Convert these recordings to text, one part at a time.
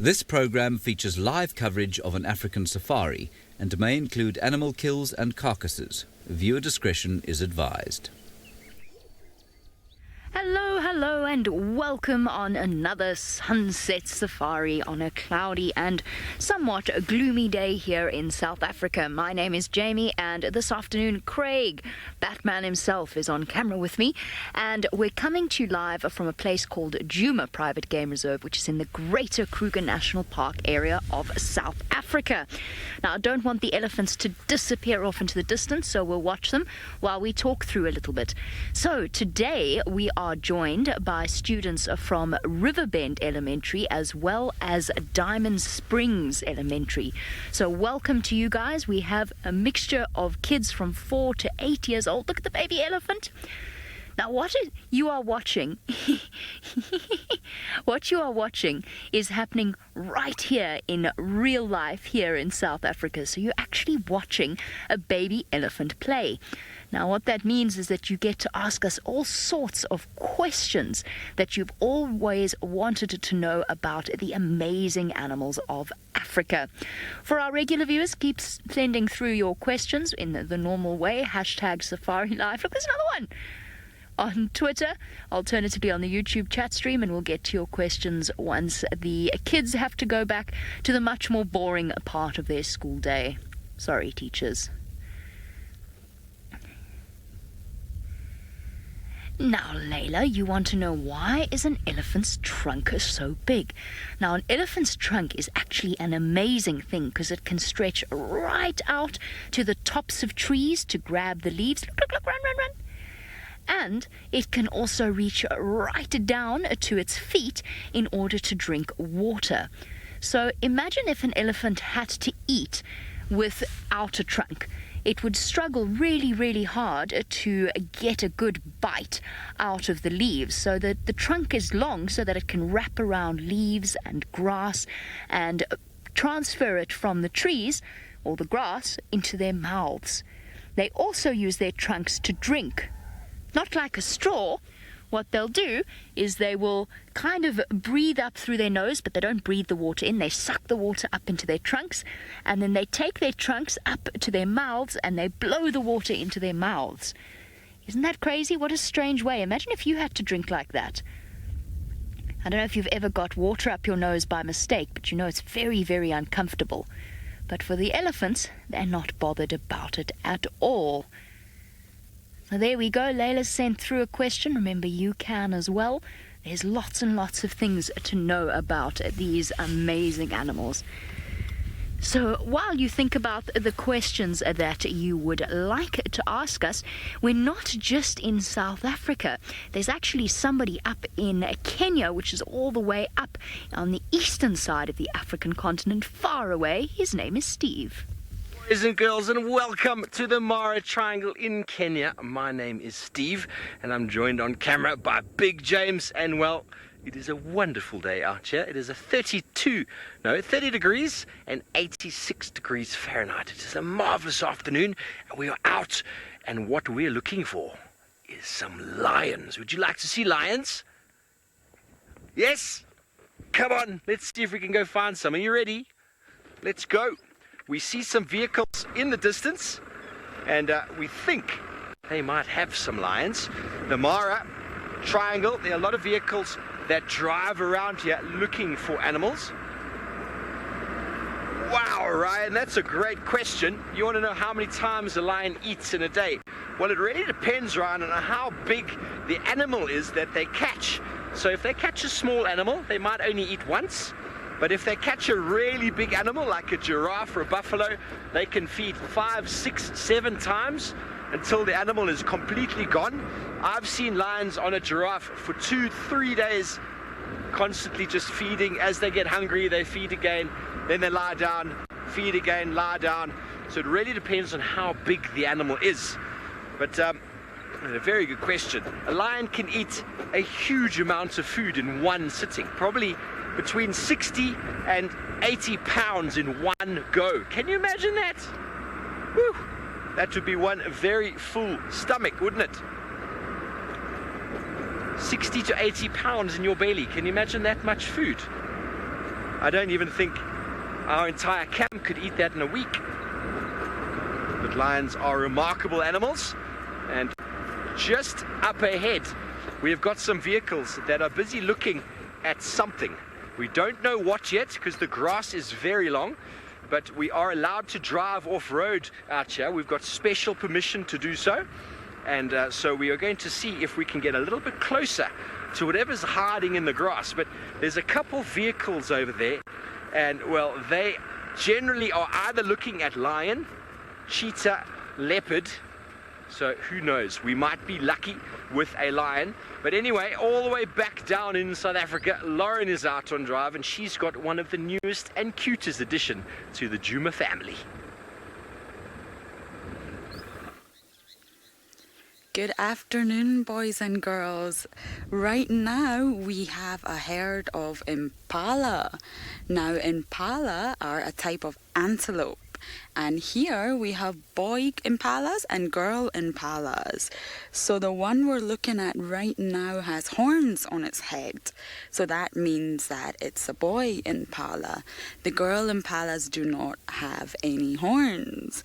This program features live coverage of an African safari and may include animal kills and carcasses. Viewer discretion is advised. Hello and welcome on another sunset safari on a cloudy and somewhat gloomy day here in South Africa. My name is Jamie and this afternoon Craig, Batman himself, is on camera with me, and we're coming to you live from a place called Djuma Private Game Reserve, which is in the greater Kruger National Park area of South Africa. Now, I don't want the elephants to disappear off into the distance, so we'll watch them while we talk through a little bit. So today we are joined by students from Riverbend Elementary as well as Diamond Springs Elementary. So welcome to you guys. We have a mixture of kids from 4 to 8 years old. Look at the baby elephant. Now what you are watching is happening right here in real life here in South Africa. So you're actually watching a baby elephant play. Now, what that means is that you get to ask us all sorts of questions that you've always wanted to know about the amazing animals of Africa. For our regular viewers, keep sending through your questions in the normal way. #SafariLife. Look, there's another one on Twitter, alternatively on the YouTube chat stream, and we'll get to your questions once the kids have to go back to the much more boring part of their school day. Sorry, teachers. Now, Layla, you want to know why is an elephant's trunk so big? Now, an elephant's trunk is actually an amazing thing because it can stretch right out to the tops of trees to grab the leaves. Look, run. And it can also reach right down to its feet in order to drink water. So imagine if an elephant had to eat without a trunk. It would struggle really, really hard to get a good bite out of the leaves. So that the trunk is long so that it can wrap around leaves and grass and transfer it from the trees or the grass into their mouths. They also use their trunks to drink. Not like a straw. What they'll do is they will kind of breathe up through their nose, but they don't breathe the water in. They suck the water up into their trunks, and then they take their trunks up to their mouths, and they blow the water into their mouths. Isn't that crazy? What a strange way. Imagine if you had to drink like that. I don't know if you've ever got water up your nose by mistake, but you know it's very, very uncomfortable. But for the elephants, they're not bothered about it at all. So there we go. Layla sent through a question. Remember, you can as well. There's lots and lots of things to know about these amazing animals. So while you think about the questions that you would like to ask us, we're not just in South Africa. There's actually somebody up in Kenya, which is all the way up on the eastern side of the African continent, far away. His name is Steve. Boys and girls, and welcome to the Mara Triangle in Kenya. My name is Steve, and I'm joined on camera by Big James. And well, it is a wonderful day out here. It is 30 degrees and 86 degrees Fahrenheit. It is a marvelous afternoon, and we are out. And what we're looking for is some lions. Would you like to see lions? Yes? Come on, let's see if we can go find some. Are you ready? Let's go. We see some vehicles in the distance, and we think they might have some lions. The Mara Triangle, there are a lot of vehicles that drive around here looking for animals. Wow, Ryan, that's a great question. You want to know how many times a lion eats in a day? Well, it really depends, Ryan, on how big the animal is that they catch. So if they catch a small animal, they might only eat once. But if they catch a really big animal like a giraffe or a buffalo, they can feed 5, 6, 7 times until the animal is completely gone. I've seen lions on a giraffe for 2, 3 days, constantly just feeding. As they get hungry, they feed again, then they lie down, feed again, lie down. So it really depends on how big the animal is. But a very good question. A lion can eat a huge amount of food in one sitting, probably between 60 and 80 pounds in one go. Can you imagine that? Whew. That would be one very full stomach, wouldn't it? 60 to 80 pounds in your belly. Can you imagine that much food? I don't even think our entire camp could eat that in a week. But lions are remarkable animals, and just up ahead we've got some vehicles that are busy looking at something. We don't know what yet because the grass is very long, but we are allowed to drive off-road out here. We've got special permission to do so, and so we are going to see if we can get a little bit closer to whatever's hiding in the grass. But there's a couple vehicles over there, and well, they generally are either looking at lion, cheetah, leopard, so who knows, we might be lucky with a lion. But anyway, all the way back down in South Africa, Lauren is out on drive, and she's got one of the newest and cutest addition to the Djuma family. Good afternoon, boys and girls. Right now we have a herd of impala. Now impala are a type of antelope, and here we have boy impalas and girl impalas. So the one we're looking at right now has horns on its head, so that means that it's a boy impala. The girl impalas do not have any horns.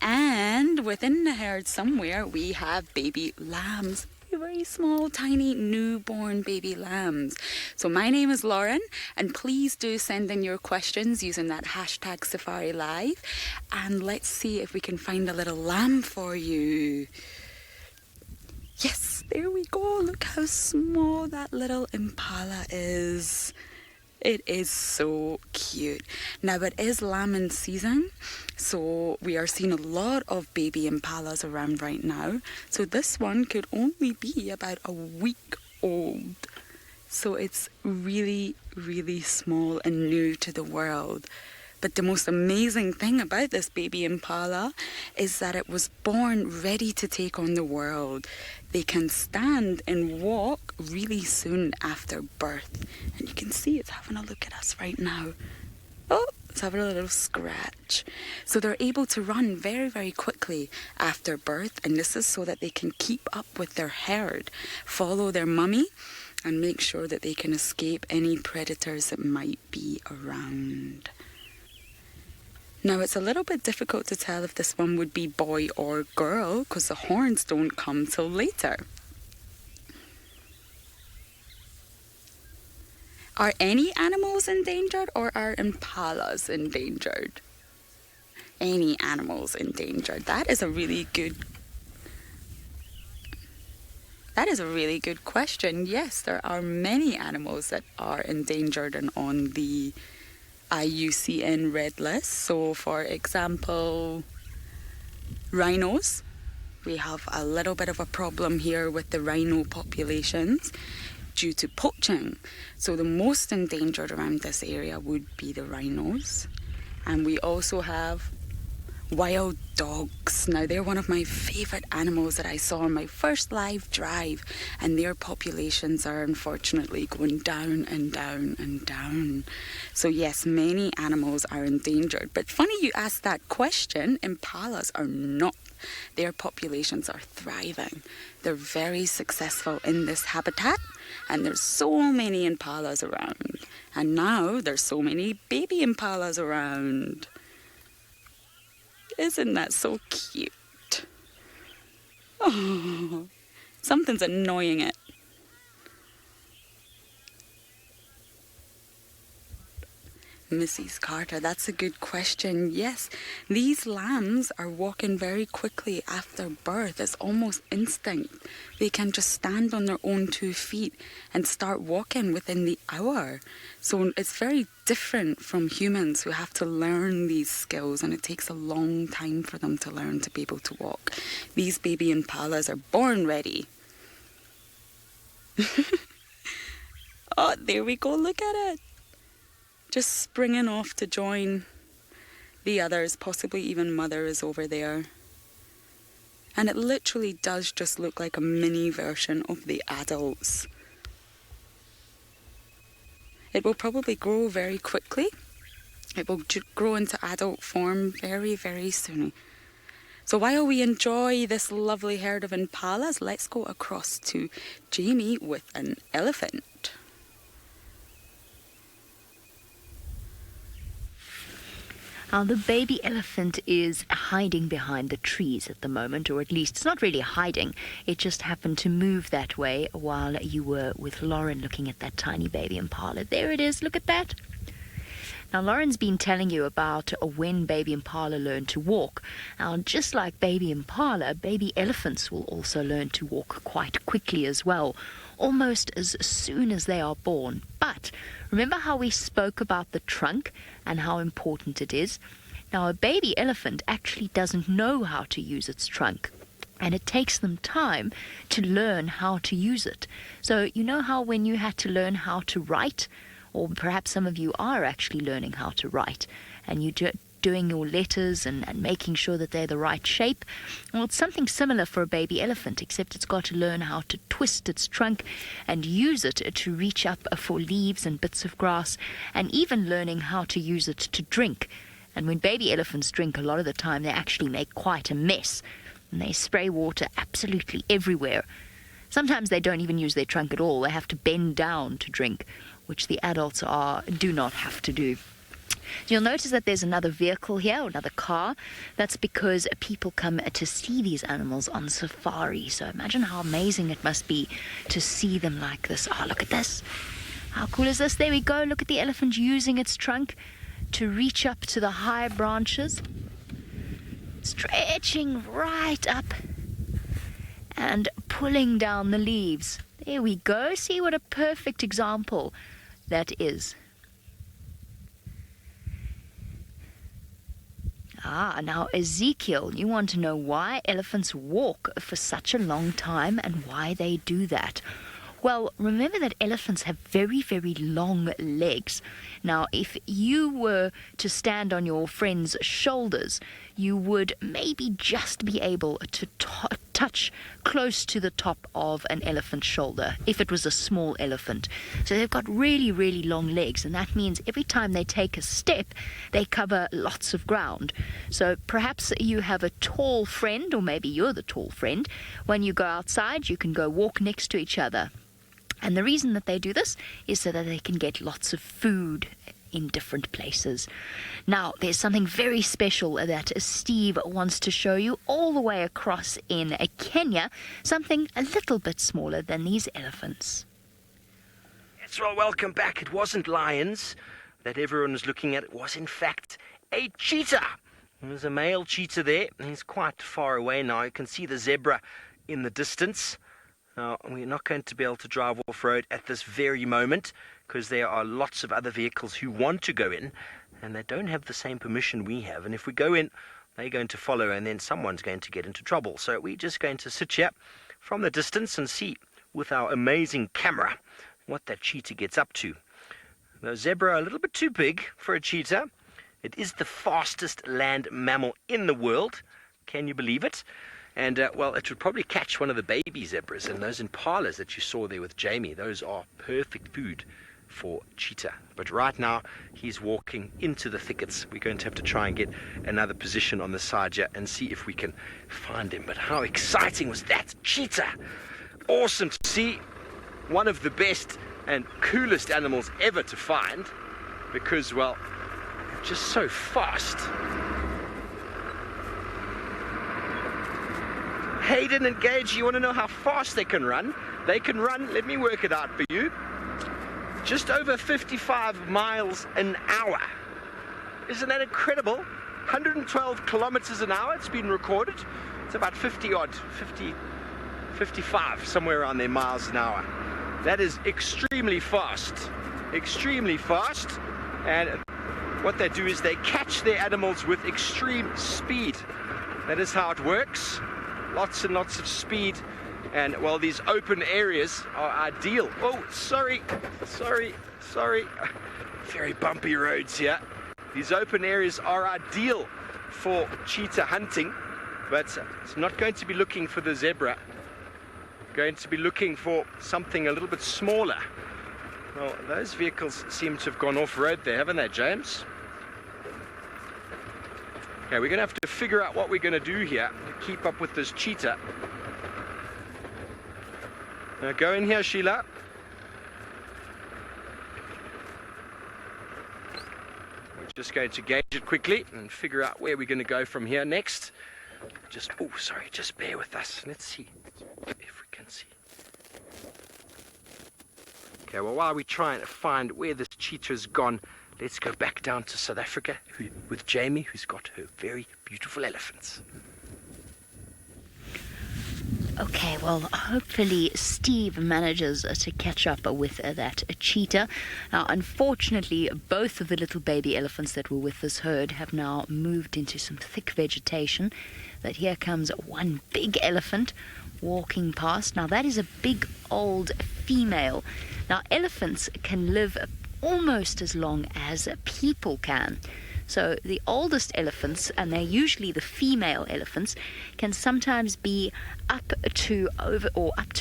And within the herd somewhere we have baby lambs, very small, tiny, newborn baby lambs. So my name is Lauren, and please do send in your questions using that hashtag Safari Live, and let's see if we can find a little lamb for you. Yes, there we go. Look how small that little impala is. It is so cute. Now it is lambing season, so we are seeing a lot of baby impalas around right now. So this one could only be about a week old. So it's really, really small and new to the world. But the most amazing thing about this baby impala is that it was born ready to take on the world. They can stand and walk really soon after birth. And you can see it's having a look at us right now. Oh, it's having a little scratch. So they're able to run very, very quickly after birth. And this is so that they can keep up with their herd, follow their mummy, and make sure that they can escape any predators that might be around. Now it's a little bit difficult to tell if this one would be boy or girl because the horns don't come till later. Are any animals endangered, or are impalas endangered? Any animals endangered? That is a really good question. Yes, there are many animals that are endangered and on the IUCN Red List. So for example, rhinos. We have a little bit of a problem here with the rhino populations due to poaching. So the most endangered around this area would be the rhinos. And we also have wild dogs. Now they're one of my favourite animals that I saw on my first live drive, and their populations are unfortunately going down and down and down. So yes, many animals are endangered. But funny you asked that question. Impalas are not. Their populations are thriving. They're very successful in this habitat, and there's so many impalas around. And now there's so many baby impalas around. Isn't that so cute? Oh, something's annoying it. Mrs. Carter, that's a good question. Yes, these lambs are walking very quickly after birth. It's almost instinct. They can just stand on their own 2 feet and start walking within the hour. So it's very different from humans who have to learn these skills, and it takes a long time for them to learn to be able to walk. These baby impalas are born ready. Oh, there we go. Look at it. Just springing off to join the others, possibly even mother is over there. And it literally does just look like a mini version of the adults. It will probably grow very quickly. It will grow into adult form very, very soon. So while we enjoy this lovely herd of impalas, let's go across to Jamie with an elephant. Now, the baby elephant is hiding behind the trees at the moment, or at least it's not really hiding. It just happened to move that way while you were with Lauren looking at that tiny baby impala. There it is. Look at that. Now, Lauren's been telling you about when baby impala learn to walk. Now, just like baby impala, baby elephants will also learn to walk quite quickly as well, almost as soon as they are born. But remember how we spoke about the trunk and how important it is? Now, a baby elephant actually doesn't know how to use its trunk, and it takes them time to learn how to use it. So you know how when you had to learn how to write, or perhaps some of you are actually learning how to write, and you're doing your letters and making sure that they're the right shape? Well, it's something similar for a baby elephant, except it's got to learn how to twist its trunk and use it to reach up for leaves and bits of grass, and even learning how to use it to drink. And when baby elephants drink, a lot of the time they actually make quite a mess, and they spray water absolutely everywhere. Sometimes they don't even use their trunk at all. They have to bend down to drink, which the adults do not have to do. You'll notice that there's another vehicle here, another car. That's because people come to see these animals on safari. So imagine how amazing it must be to see them like this. Oh, look at this. How cool is this? There we go. Look at the elephant using its trunk to reach up to the high branches, stretching right up and pulling down the leaves. There we go. See what a perfect example that is. Now Ezekiel, you want to know why elephants walk for such a long time and why they do that. Well, remember that elephants have very, very long legs. Now, if you were to stand on your friend's shoulders, you would maybe just be able to touch close to the top of an elephant's shoulder, if it was a small elephant. So they've got really, really long legs, and that means every time they take a step, they cover lots of ground. So perhaps you have a tall friend, or maybe you're the tall friend. When you go outside, you can go walk next to each other. And the reason that they do this is so that they can get lots of food in different places. Now, there's something very special that Steve wants to show you all the way across in Kenya, something a little bit smaller than these elephants. Yes, well, welcome back. It wasn't lions that everyone was looking at. It was, in fact, a cheetah. There's a male cheetah there. He's quite far away now. You can see the zebra in the distance. Now, we're not going to be able to drive off-road at this very moment because there are lots of other vehicles who want to go in, and they don't have the same permission we have. And if we go in, they're going to follow, and then someone's going to get into trouble. So we're just going to sit here from the distance and see with our amazing camera what that cheetah gets up to. The zebra are a little bit too big for a cheetah. It is the fastest land mammal in the world. Can you believe it? And, well, it would probably catch one of the baby zebras, and those impalas that you saw there with Jamie, those are perfect food for cheetah. But right now, he's walking into the thickets. We're going to have to try and get another position on the side here and see if we can find him. But how exciting was that cheetah? Awesome to see. One of the best and coolest animals ever to find because, well, just so fast. Hayden and Gage, you want to know how fast they can run? They can run, let me work it out for you, just over 55 miles an hour. Isn't that incredible? 112 kilometers an hour, it's been recorded. It's about 55, somewhere around there, miles an hour. That is extremely fast. Extremely fast. And what they do is they catch their animals with extreme speed. That is how it works. Lots and lots of speed, and well, these open areas are ideal. Oh, sorry, very bumpy roads here. These open areas are ideal for cheetah hunting, but it's not going to be looking for the zebra. Going to be looking for something a little bit smaller. Well, those vehicles seem to have gone off-road there, haven't they, James? Okay, we're going to have to figure out what we're going to do here to keep up with this cheetah. Now go in here, Sheila. We're Just going to gauge it quickly and figure out where we're going to go from here next. Just bear with us. Let's see if we can see. Okay, well, while we try and find where this cheetah's gone, let's go back down to South Africa with Jamie, who's got her very beautiful elephants. Okay, well, hopefully Steve manages to catch up with that cheetah. Now, unfortunately, both of the little baby elephants that were with this herd have now moved into some thick vegetation. But here comes one big elephant walking past. Now, that is a big old female. Now, elephants can live almost as long as people can. So the oldest elephants, and they're usually the female elephants, can sometimes be up to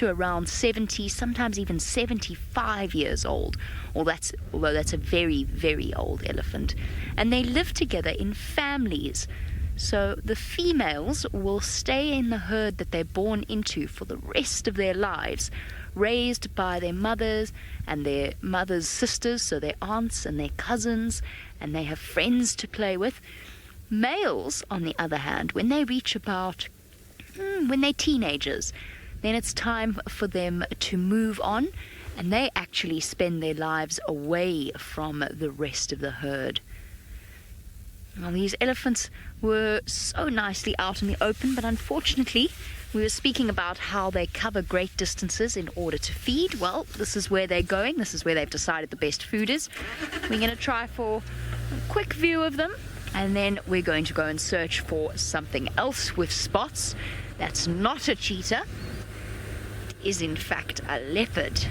around 70, sometimes even 75 years old. Although that's a very, very old elephant. And they live together in families. So the females will stay in the herd that they're born into for the rest of their lives, raised by their mothers and their mothers' sisters, so their aunts and their cousins, and they have friends to play with. Males, on the other hand, when they reach when they're teenagers, then it's time for them to move on, and they actually spend their lives away from the rest of the herd. Well, these elephants were so nicely out in the open, but unfortunately, we were speaking about how they cover great distances in order to feed. Well, this is where they're going. This is where they've decided the best food is. We're going to try for a quick view of them, and then we're going to go and search for something else with spots. That's not a cheetah. It is, in fact, a leopard.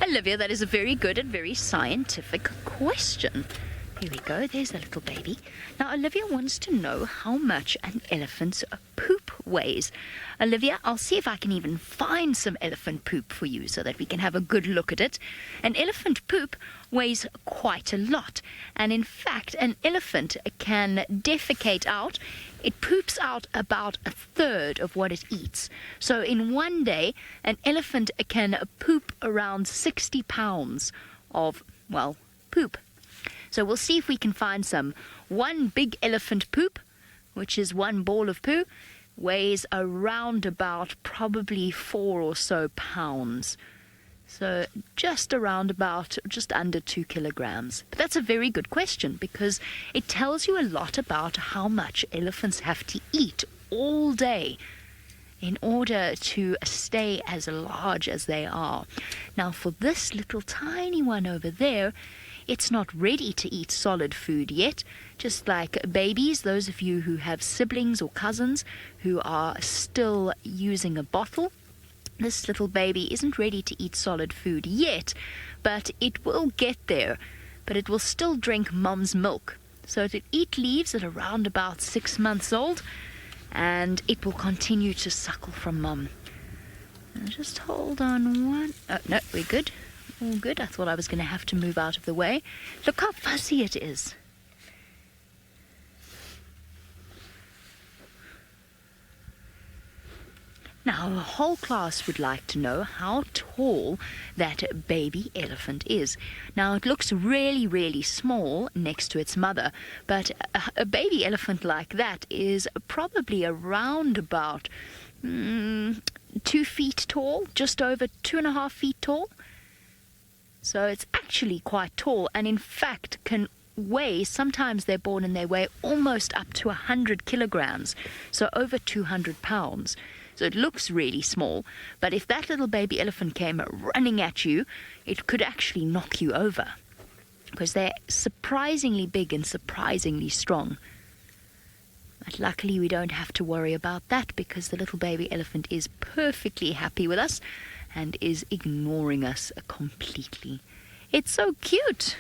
Olivia, that is a very good and very scientific question. Here we go, there's the little baby. Now, Olivia wants to know how much an elephant's poop weighs. Olivia, I'll see if I can even find some elephant poop for you so that we can have a good look at it. An elephant poop weighs quite a lot. And in fact, an elephant can defecate out. It poops out about a third of what it eats. So in one day, an elephant can poop around 60 pounds of, well, poop. So we'll see if we can find some. One big elephant poop, which is one ball of poo, weighs around about probably 4 or so pounds. So just under 2 kilograms. But that's a very good question because it tells you a lot about how much elephants have to eat all day in order to stay as large as they are. Now for this little tiny one over there, it's not ready to eat solid food yet. Just like babies, those of you who have siblings or cousins who are still using a bottle, this little baby isn't ready to eat solid food yet, but it will get there. But it will still drink mum's milk. So it'll eat leaves at around about 6 months old, and it will continue to suckle from mum. Just hold on one. Oh, no, we're good. All good. I thought I was going to have to move out of the way. Look how fuzzy it is. Now, the whole class would like to know how tall that baby elephant is. Now, it looks really, really small next to its mother, but a baby elephant like that is probably around about 2 feet tall, just over 2.5 feet tall. So it's actually quite tall, and in fact can weigh, sometimes they're born and they weigh almost up to 100 kilograms, so over 200 pounds. So it looks really small, but if that little baby elephant came running at you, it could actually knock you over, because they're surprisingly big and surprisingly strong. But luckily we don't have to worry about that, because the little baby elephant is perfectly happy with us and is ignoring us completely. It's so cute.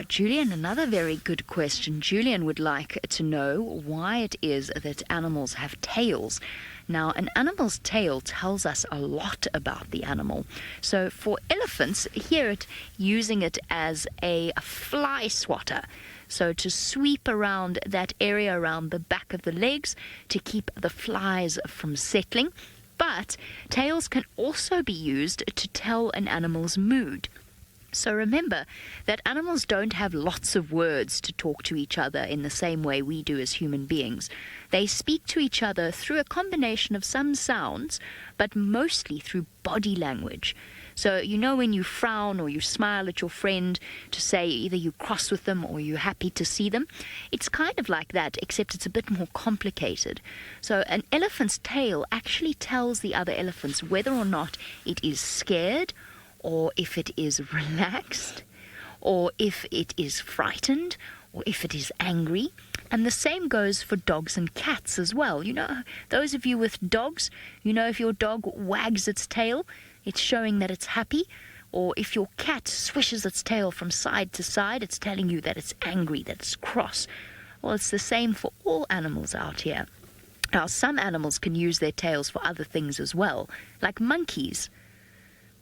Julian, another very good question. Julian would like to know why it is that animals have tails. Now, an animal's tail tells us a lot about the animal. So for elephants, using it as a fly swatter. So to sweep around that area around the back of the legs to keep the flies from settling. But tails can also be used to tell an animal's mood. So remember that animals don't have lots of words to talk to each other in the same way we do as human beings. They speak to each other through a combination of some sounds, but mostly through body language. So you know when you frown or you smile at your friend to say either you're cross with them or you're happy to see them? It's kind of like that, except it's a bit more complicated. So an elephant's tail actually tells the other elephants whether or not it is scared, or if it is relaxed, or if it is frightened, or if it is angry. And the same goes for dogs and cats as well. You know, those of you with dogs, you know if your dog wags its tail, it's showing that it's happy. Or if your cat swishes its tail from side to side, it's telling you that it's angry, that it's cross. Well, it's the same for all animals out here. Now, some animals can use their tails for other things as well, like monkeys.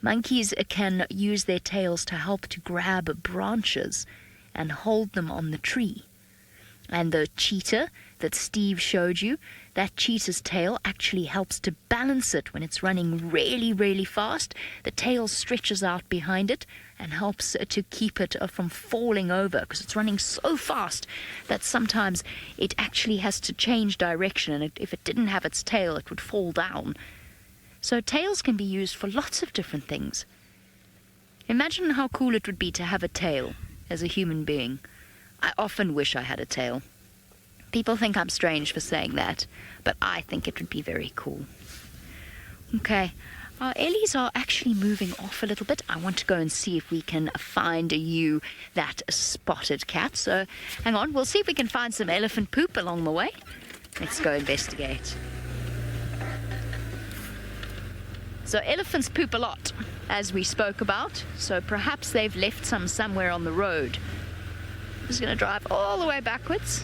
Monkeys can use their tails to help to grab branches and hold them on the tree. And the cheetah that Steve showed you, that cheetah's tail actually helps to balance it when it's running really, really fast. The tail stretches out behind it and helps to keep it from falling over, because it's running so fast that sometimes it actually has to change direction, and if it didn't have its tail, it would fall down. So tails can be used for lots of different things. Imagine how cool it would be to have a tail as a human being. I often wish I had a tail. People think I'm strange for saying that, but I think it would be very cool. Okay, our Ellies are actually moving off a little bit. I want to go and see if we can find you that spotted cat. So hang on, we'll see if we can find some elephant poop along the way. Let's go investigate. So elephants poop a lot, as we spoke about, so perhaps they've left some somewhere on the road. I'm just going to drive all the way backwards.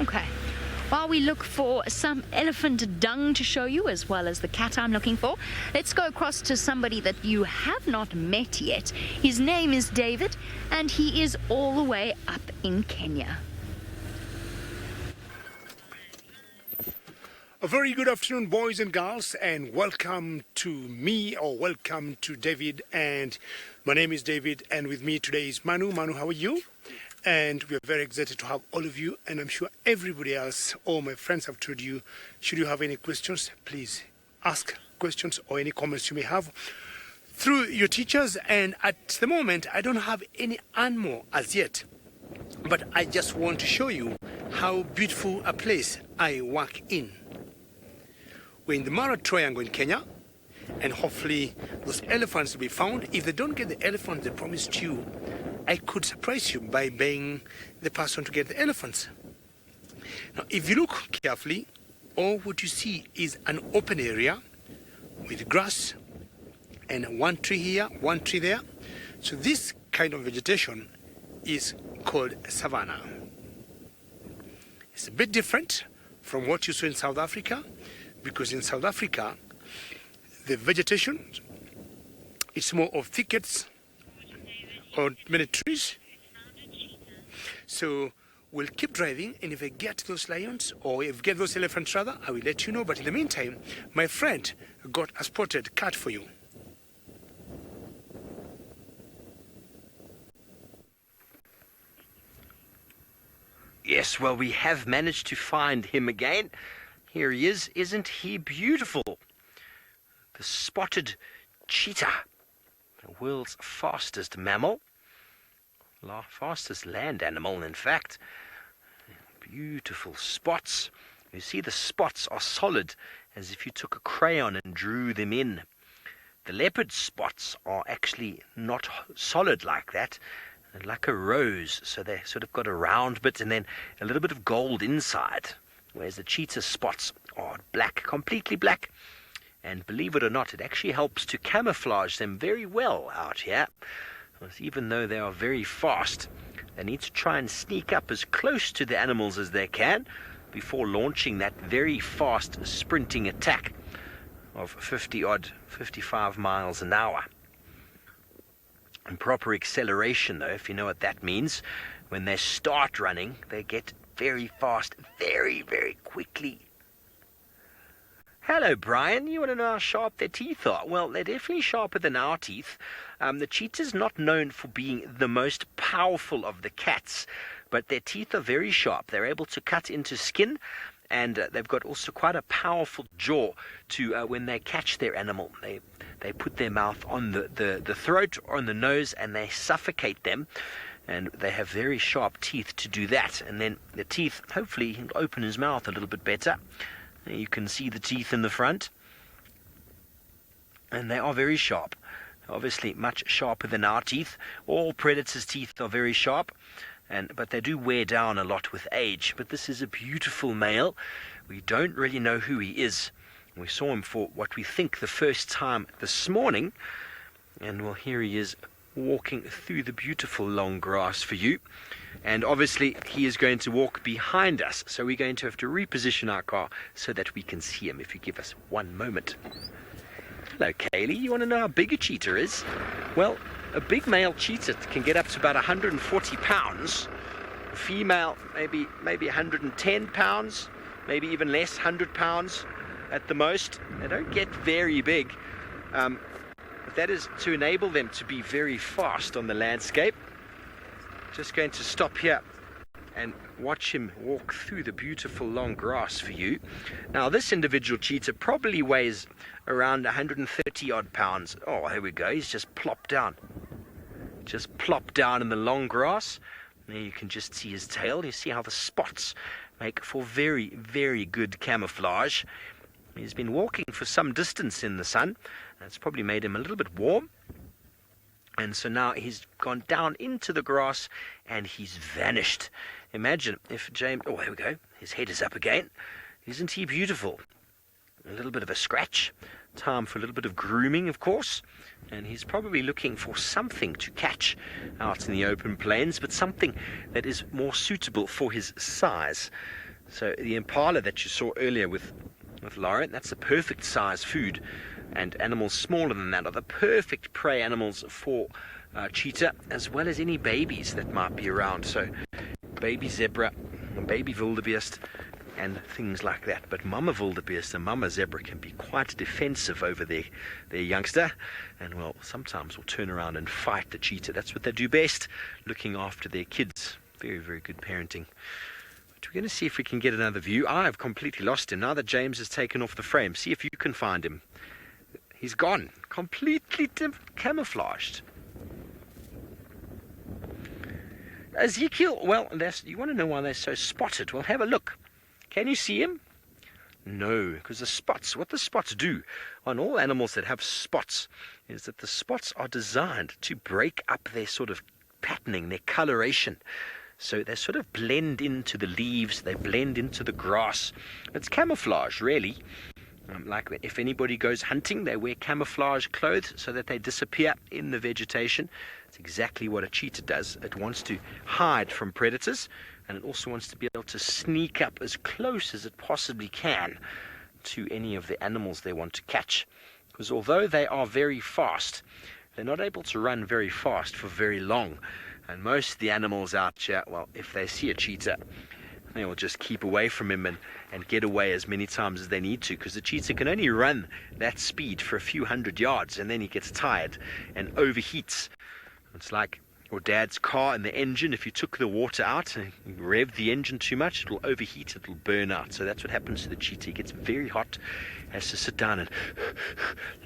Okay, while we look for some elephant dung to show you, as well as the cat I'm looking for, let's go across to somebody that you have not met yet. His name is David, and he is all the way up in Kenya. A very good afternoon, boys and girls, and welcome to me, or welcome to David. And my name is David, and with me today is Manu. Manu, how are you? And we are very excited to have all of you, and I'm sure everybody else, all my friends have told you, should you have any questions, please ask questions or any comments you may have through your teachers. And at the moment, I don't have any animal as yet, but I just want to show you how beautiful a place I work in. We're in the Mara Triangle in Kenya, and hopefully those elephants will be found. If they don't get the elephants they promised you, I could surprise you by being the person to get the elephants. Now, if you look carefully, all what you see is an open area with grass and one tree here, one tree there. So this kind of vegetation is called savanna. It's a bit different from what you saw in South Africa, because in South Africa, the vegetation, it's more of thickets or many trees. So we'll keep driving, and if I get those lions, or if I get those elephants rather, I will let you know. But in the meantime, my friend got a spotted cat for you. Yes, well, we have managed to find him again. Here he is. Isn't he beautiful? The spotted cheetah, the world's fastest mammal, fastest land animal, in fact. Beautiful spots. You see, the spots are solid, as if you took a crayon and drew them in. The leopard spots are actually not solid like that, like a rose, so they sort of got a round bit and then a little bit of gold inside, whereas the cheetah spots are black, completely black. And believe it or not, it actually helps to camouflage them very well out here. Even though they are very fast, they need to try and sneak up as close to the animals as they can before launching that very fast sprinting attack. of 55 miles an hour. And proper acceleration, though, if you know what that means, when they start running, they get very fast, very, very quickly. Hello, Brian. You want to know how sharp their teeth are? Well, they're definitely sharper than our teeth. The cheetah's not known for being the most powerful of the cats, but their teeth are very sharp. They're able to cut into skin, and they've got also quite a powerful jaw to when they catch their animal. They put their mouth on the throat or on the nose, and they suffocate them. And they have very sharp teeth to do that. And then the teeth, hopefully, he can open his mouth a little bit better. You can see the teeth in the front. And they are very sharp. Obviously, much sharper than our teeth. All predators' teeth are very sharp. But they do wear down a lot with age. But this is a beautiful male. We don't really know who he is. We saw him for what we think the first time this morning. And well, here he is, walking through the beautiful long grass for you. And obviously he is going to walk behind us, so we're going to have to reposition our car so that we can see him. If you give us one moment. Hello, Kaylee. You want to know how big a cheetah is? Well, a big male cheetah can get up to about 140 pounds. A female maybe 110 pounds, maybe even less, 100 pounds at the most. They don't get very big. But that is to enable them to be very fast on the landscape. Just going to stop here and watch him walk through the beautiful long grass for you. Now, this individual cheetah probably weighs around 130 odd pounds. Oh, here we go. He's just plopped down. Just plopped down in the long grass. There you can just see his tail. You see how the spots make for very, very good camouflage. He's been walking for some distance in the sun. It's probably made him a little bit warm. And so now he's gone down into the grass and he's vanished. Imagine if James... Oh, there we go. His head is up again. Isn't he beautiful? A little bit of a scratch. Time for a little bit of grooming, of course. And he's probably looking for something to catch out in the open plains, but something that is more suitable for his size. So the impala that you saw earlier with Lauren, that's a perfect size food. And animals smaller than that are the perfect prey animals for cheetah, as well as any babies that might be around. So baby zebra, baby wildebeest, and things like that. But mama wildebeest and mama zebra can be quite defensive over their youngster, and well, sometimes will turn around and fight the cheetah. That's what they do best, looking after their kids. Very, very good parenting. But we're going to see if we can get another view. I've completely lost him now that James has taken off the frame. See if you can find him. He's gone, completely camouflaged. Ezekiel, well, you want to know why they're so spotted? Well, have a look. Can you see him? No, because what the spots do on all animals that have spots is that the spots are designed to break up their sort of patterning, their coloration. So they sort of blend into the leaves, they blend into the grass. It's camouflage, really. Like if anybody goes hunting, they wear camouflage clothes so that they disappear in the vegetation. It's exactly what a cheetah does. It wants to hide from predators, and it also wants to be able to sneak up as close as it possibly can to any of the animals they want to catch. Because although they are very fast, they're not able to run very fast for very long. And most of the animals out here, well, if they see a cheetah, they will just keep away from him and get away as many times as they need to, because the cheetah can only run that speed for a few hundred yards, and then he gets tired and overheats. It's like your dad's car and the engine. If you took the water out and you rev the engine too much, it'll overheat, it'll burn out. So that's what happens to the cheetah. He gets very hot, has to sit down and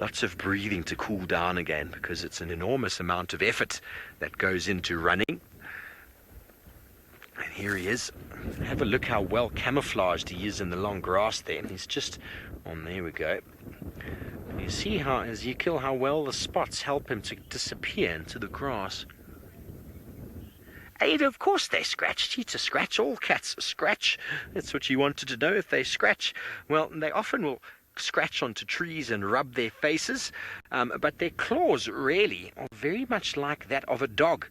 lots of breathing to cool down again, because it's an enormous amount of effort that goes into running. And here he is. Have a look how well camouflaged he is in the long grass there. He's just on, there we go. You see how, Ezekiel, how well the spots help him to disappear into the grass. And of course they scratch. Cheetah scratch. All cats scratch. That's what you wanted to know. If they scratch, well, they often will scratch onto trees and rub their faces. But their claws really are very much like that of a dog.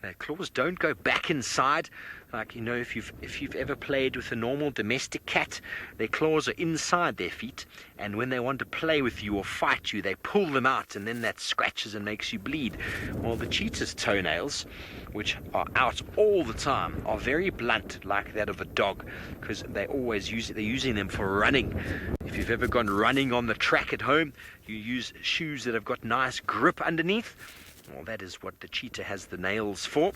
Their claws don't go back inside. Like, you know, if you've ever played with a normal domestic cat, their claws are inside their feet, and when they want to play with you or fight you, they pull them out, and then that scratches and makes you bleed. Well, the cheetah's toenails, which are out all the time, are very blunt, like that of a dog, because they're using them for running. If you've ever gone running on the track at home, you use shoes that have got nice grip underneath. Well, that is what the cheetah has the nails for.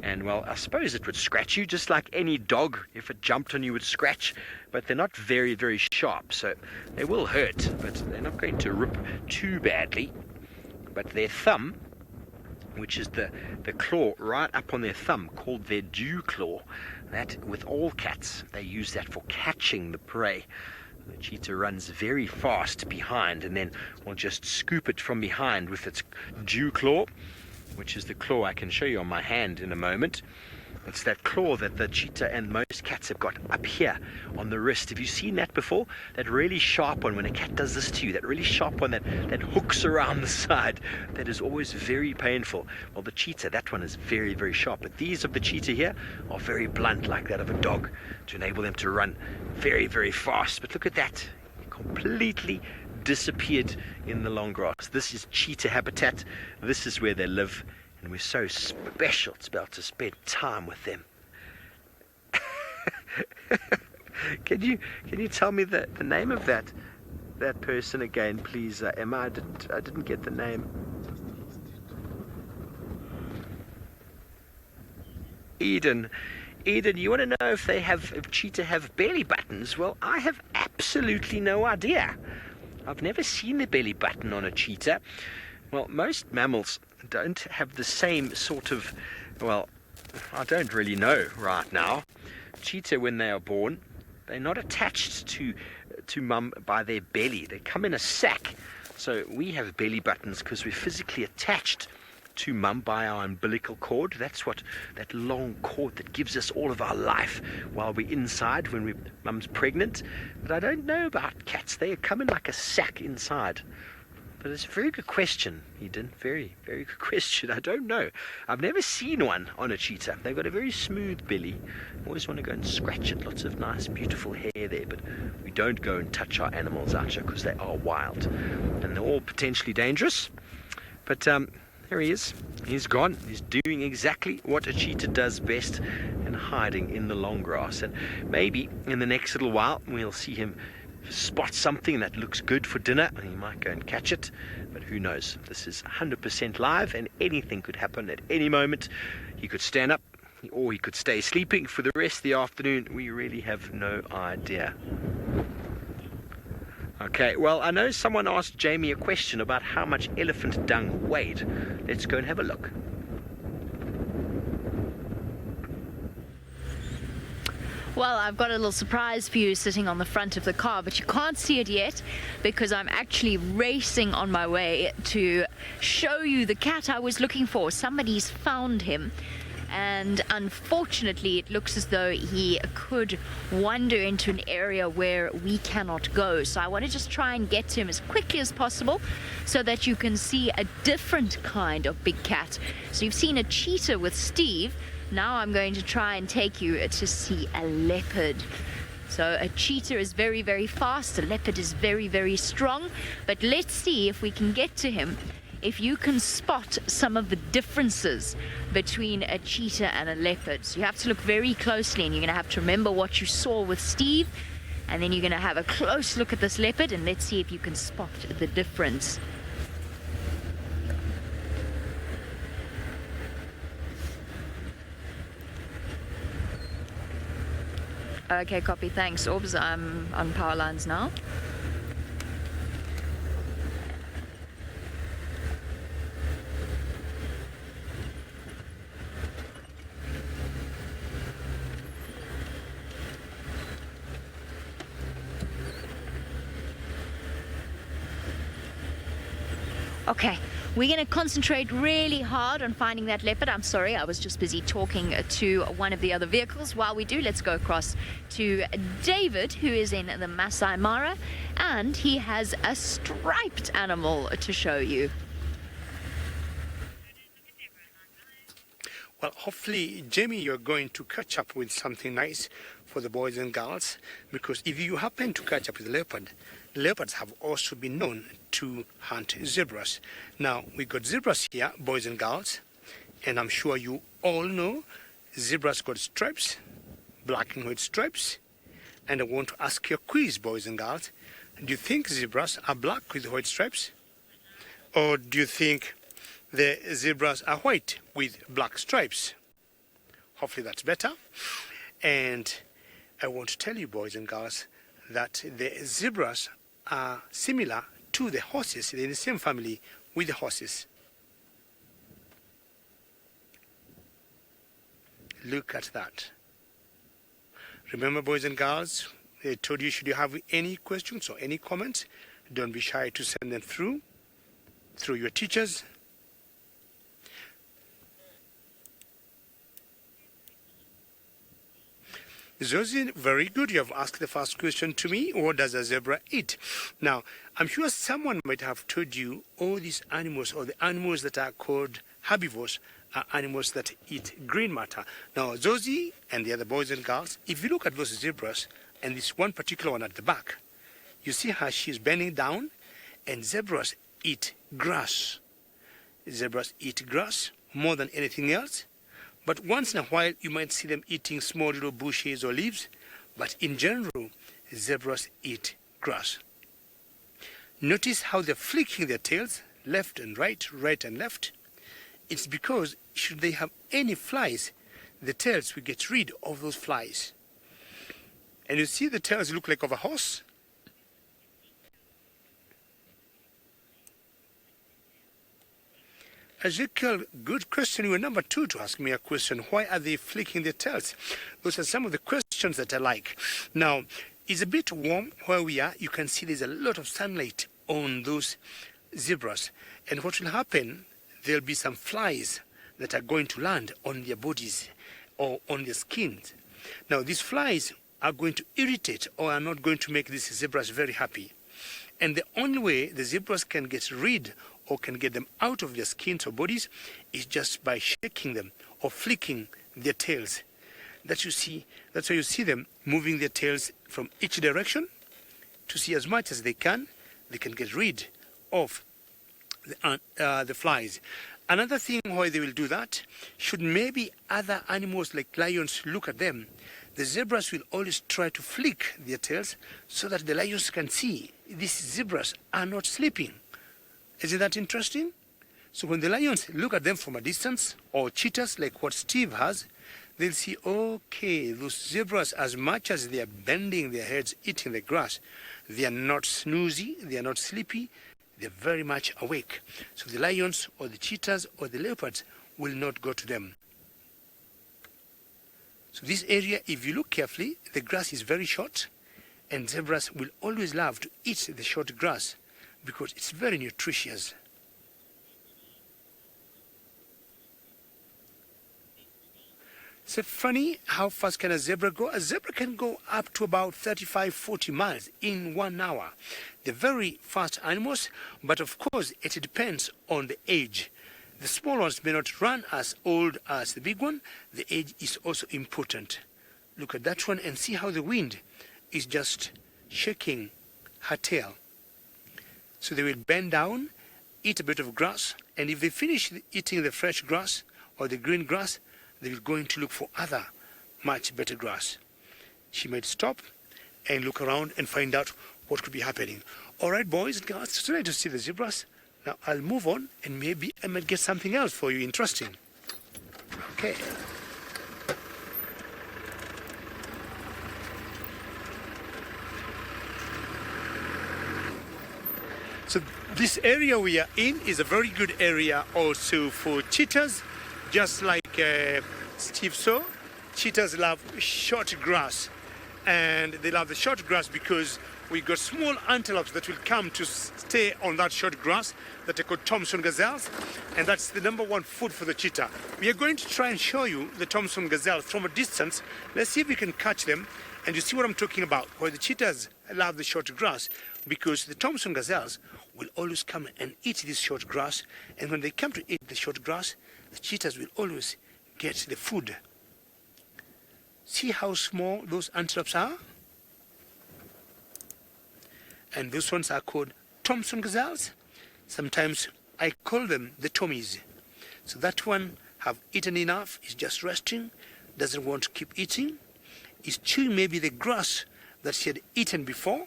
And, well, I suppose it would scratch you just like any dog. If it jumped on you, would scratch. But they're not very, very sharp, so they will hurt. But they're not going to rip too badly. But their thumb, which is the claw right up on their thumb, called their dew claw, that, with all cats, they use that for catching the prey. The cheetah runs very fast behind and then will just scoop it from behind with its dew claw, which is the claw I can show you on my hand in a moment. It's that claw that the cheetah and most cats have got up here on the wrist. Have you seen that before? That really sharp one when a cat does this to you, that really sharp one that hooks around the side, that is always very painful. Well, the cheetah, that one is very, very sharp. But these of the cheetah here are very blunt, like that of a dog, to enable them to run very, very fast. But look at that, completely disappeared in the long grass. This is cheetah habitat. This is where they live. And we're so special to be able to spend time with them. Can you tell me the name of that person again, please, Emma? I didn't get the name. Eden, you want to know if cheetah have belly buttons? Well, I have absolutely no idea. I've never seen a belly button on a cheetah. Well, most mammals don't have the same sort of, well, I don't really know right now. Cheetah, when they are born, they're not attached to mum by their belly. They come in a sack. So we have belly buttons because we're physically attached to mum by our umbilical cord. That's what that long cord that gives us all of our life while we're inside when mum's pregnant. But I don't know about cats. They come in like a sack inside. But it's a very good question, Eden. Very, very good question. I don't know. I've never seen one on a cheetah. They've got a very smooth belly. I always want to go and scratch it. Lots of nice, beautiful hair there. But we don't go and touch our animals out here because they are wild. And they're all potentially dangerous. But there he is. He's gone. He's doing exactly what a cheetah does best and hiding in the long grass. And maybe in the next little while we'll see him spot something that looks good for dinner and he might go and catch it, but who knows. This is 100% live and anything could happen at any moment. He could stand up or he could stay sleeping for the rest of the afternoon. We really have no idea. Okay, well, I know someone asked Jamie a question about how much elephant dung weighed. Let's go and have a look. Well, I've got a little surprise for you sitting on the front of the car, but you can't see it yet because I'm actually racing on my way to show you the cat I was looking for. Somebody's found him, and unfortunately it looks as though he could wander into an area where we cannot go. So I want to just try and get to him as quickly as possible so that you can see a different kind of big cat. So you've seen a cheetah with Steve. Now I'm going to try and take you to see a leopard. So a cheetah is very, very fast. A leopard is very, very strong. But let's see if we can get to him. If you can spot some of the differences between a cheetah and a leopard. So you have to look very closely, and you're going to have to remember what you saw with Steve. And then you're going to have a close look at this leopard, and let's see if you can spot the difference. Okay, copy, thanks. Orbs, I'm on power lines now. Okay, we're going to concentrate really hard on finding that leopard. I'm sorry, I was just busy talking to one of the other vehicles. While we do, let's go across to David, who is in the Maasai Mara, and he has a striped animal to show you. Well, hopefully, Jamie, you're going to catch up with something nice for the boys and girls, because if you happen to catch up with the leopard, leopards have also been known to hunt zebras. Now, we got zebras here, boys and girls, and I'm sure you all know zebras got stripes, black and white stripes, and I want to ask you a quiz, boys and girls. Do you think zebras are black with white stripes? Or do you think the zebras are white with black stripes? Hopefully that's better. And I want to tell you, boys and girls, that the zebras are similar to the horses. They're in the same family with the horses. Look at that. Remember, boys and girls, I told you, should you have any questions or any comments, don't be shy to send them through your teachers. Zosie, very good. You have asked the first question to me. What does a zebra eat? Now, I'm sure someone might have told you all these animals, or the animals that are called herbivores, are animals that eat green matter. Now, Zosie and the other boys and girls, if you look at those zebras, and this one particular one at the back, you see how she's bending down, and zebras eat grass. Zebras eat grass more than anything else. But once in a while, you might see them eating small little bushes or leaves. But in general, zebras eat grass. Notice how they're flicking their tails left and right, right and left. It's because should they have any flies, the tails will get rid of those flies. And you see the tails look like of a horse. Ezekiel, good question. You were number 2 to ask me a question. Why are they flicking their tails? Those are some of the questions that I like. Now, it's a bit warm where we are. You can see there's a lot of sunlight on those zebras. And what will happen, there'll be some flies that are going to land on their bodies or on their skins. Now, these flies are going to irritate or are not going to make these zebras very happy. And the only way the zebras can get rid or can get them out of their skins or bodies is just by shaking them or flicking their tails. That's why you see them moving their tails from each direction to see as much as they can get rid of the flies. Another thing why they will do that, should maybe other animals like lions look at them, the zebras will always try to flick their tails so that the lions can see these zebras are not sleeping. Isn't that interesting? So when the lions look at them from a distance, or cheetahs like what Steve has, they'll see, okay, those zebras, as much as they are bending their heads, eating the grass, they are not snoozy, they are not sleepy, they're very much awake. So the lions or the cheetahs or the leopards will not go to them. So this area, if you look carefully, the grass is very short, and zebras will always love to eat the short grass because it's very nutritious. Is it funny how fast can a zebra go? A zebra can go up to about 35-40 miles in 1 hour. They're very fast animals, but of course it depends on the age. The small ones may not run as old as the big one. The age is also important. Look at that one and see how the wind is just shaking her tail. So they will bend down, eat a bit of grass, and if they finish eating the fresh grass or the green grass, they will go in to look for other much better grass. She might stop and look around and find out what could be happening. All right, boys and girls, it's nice to see the zebras. Now I'll move on and maybe I might get something else for you interesting. Okay. So this area we are in is a very good area also for cheetahs. Just like Steve saw, cheetahs love short grass. And they love the short grass because we got small antelopes that will come to stay on that short grass that are called Thomson gazelles. And that's the #1 food for the cheetah. We are going to try and show you the Thomson gazelles from a distance. Let's see if we can catch them. And you see what I'm talking about, where the cheetahs love the short grass because the Thomson gazelles will always come and eat this short grass. And when they come to eat the short grass, the cheetahs will always get the food. See how small those antelopes are? And those ones are called Thomson gazelles. Sometimes I call them the Tommies. So that one have eaten enough, is just resting, doesn't want to keep eating, is chewing maybe the grass that she had eaten before.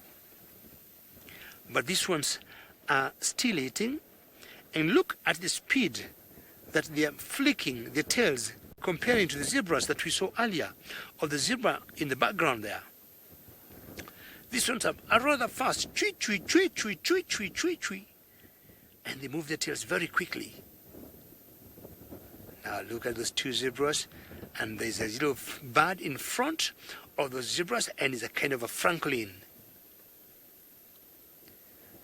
But these ones are still eating. And look at the speed that they are flicking their tails comparing to the zebras that we saw earlier, or the zebra in the background there. These ones are rather fast. Chui, chui, chui, chui, chui, chui, chui, chui. And they move their tails very quickly. Now look at those two zebras, and there's a little bird in front of those zebras, and it's a kind of a francolin.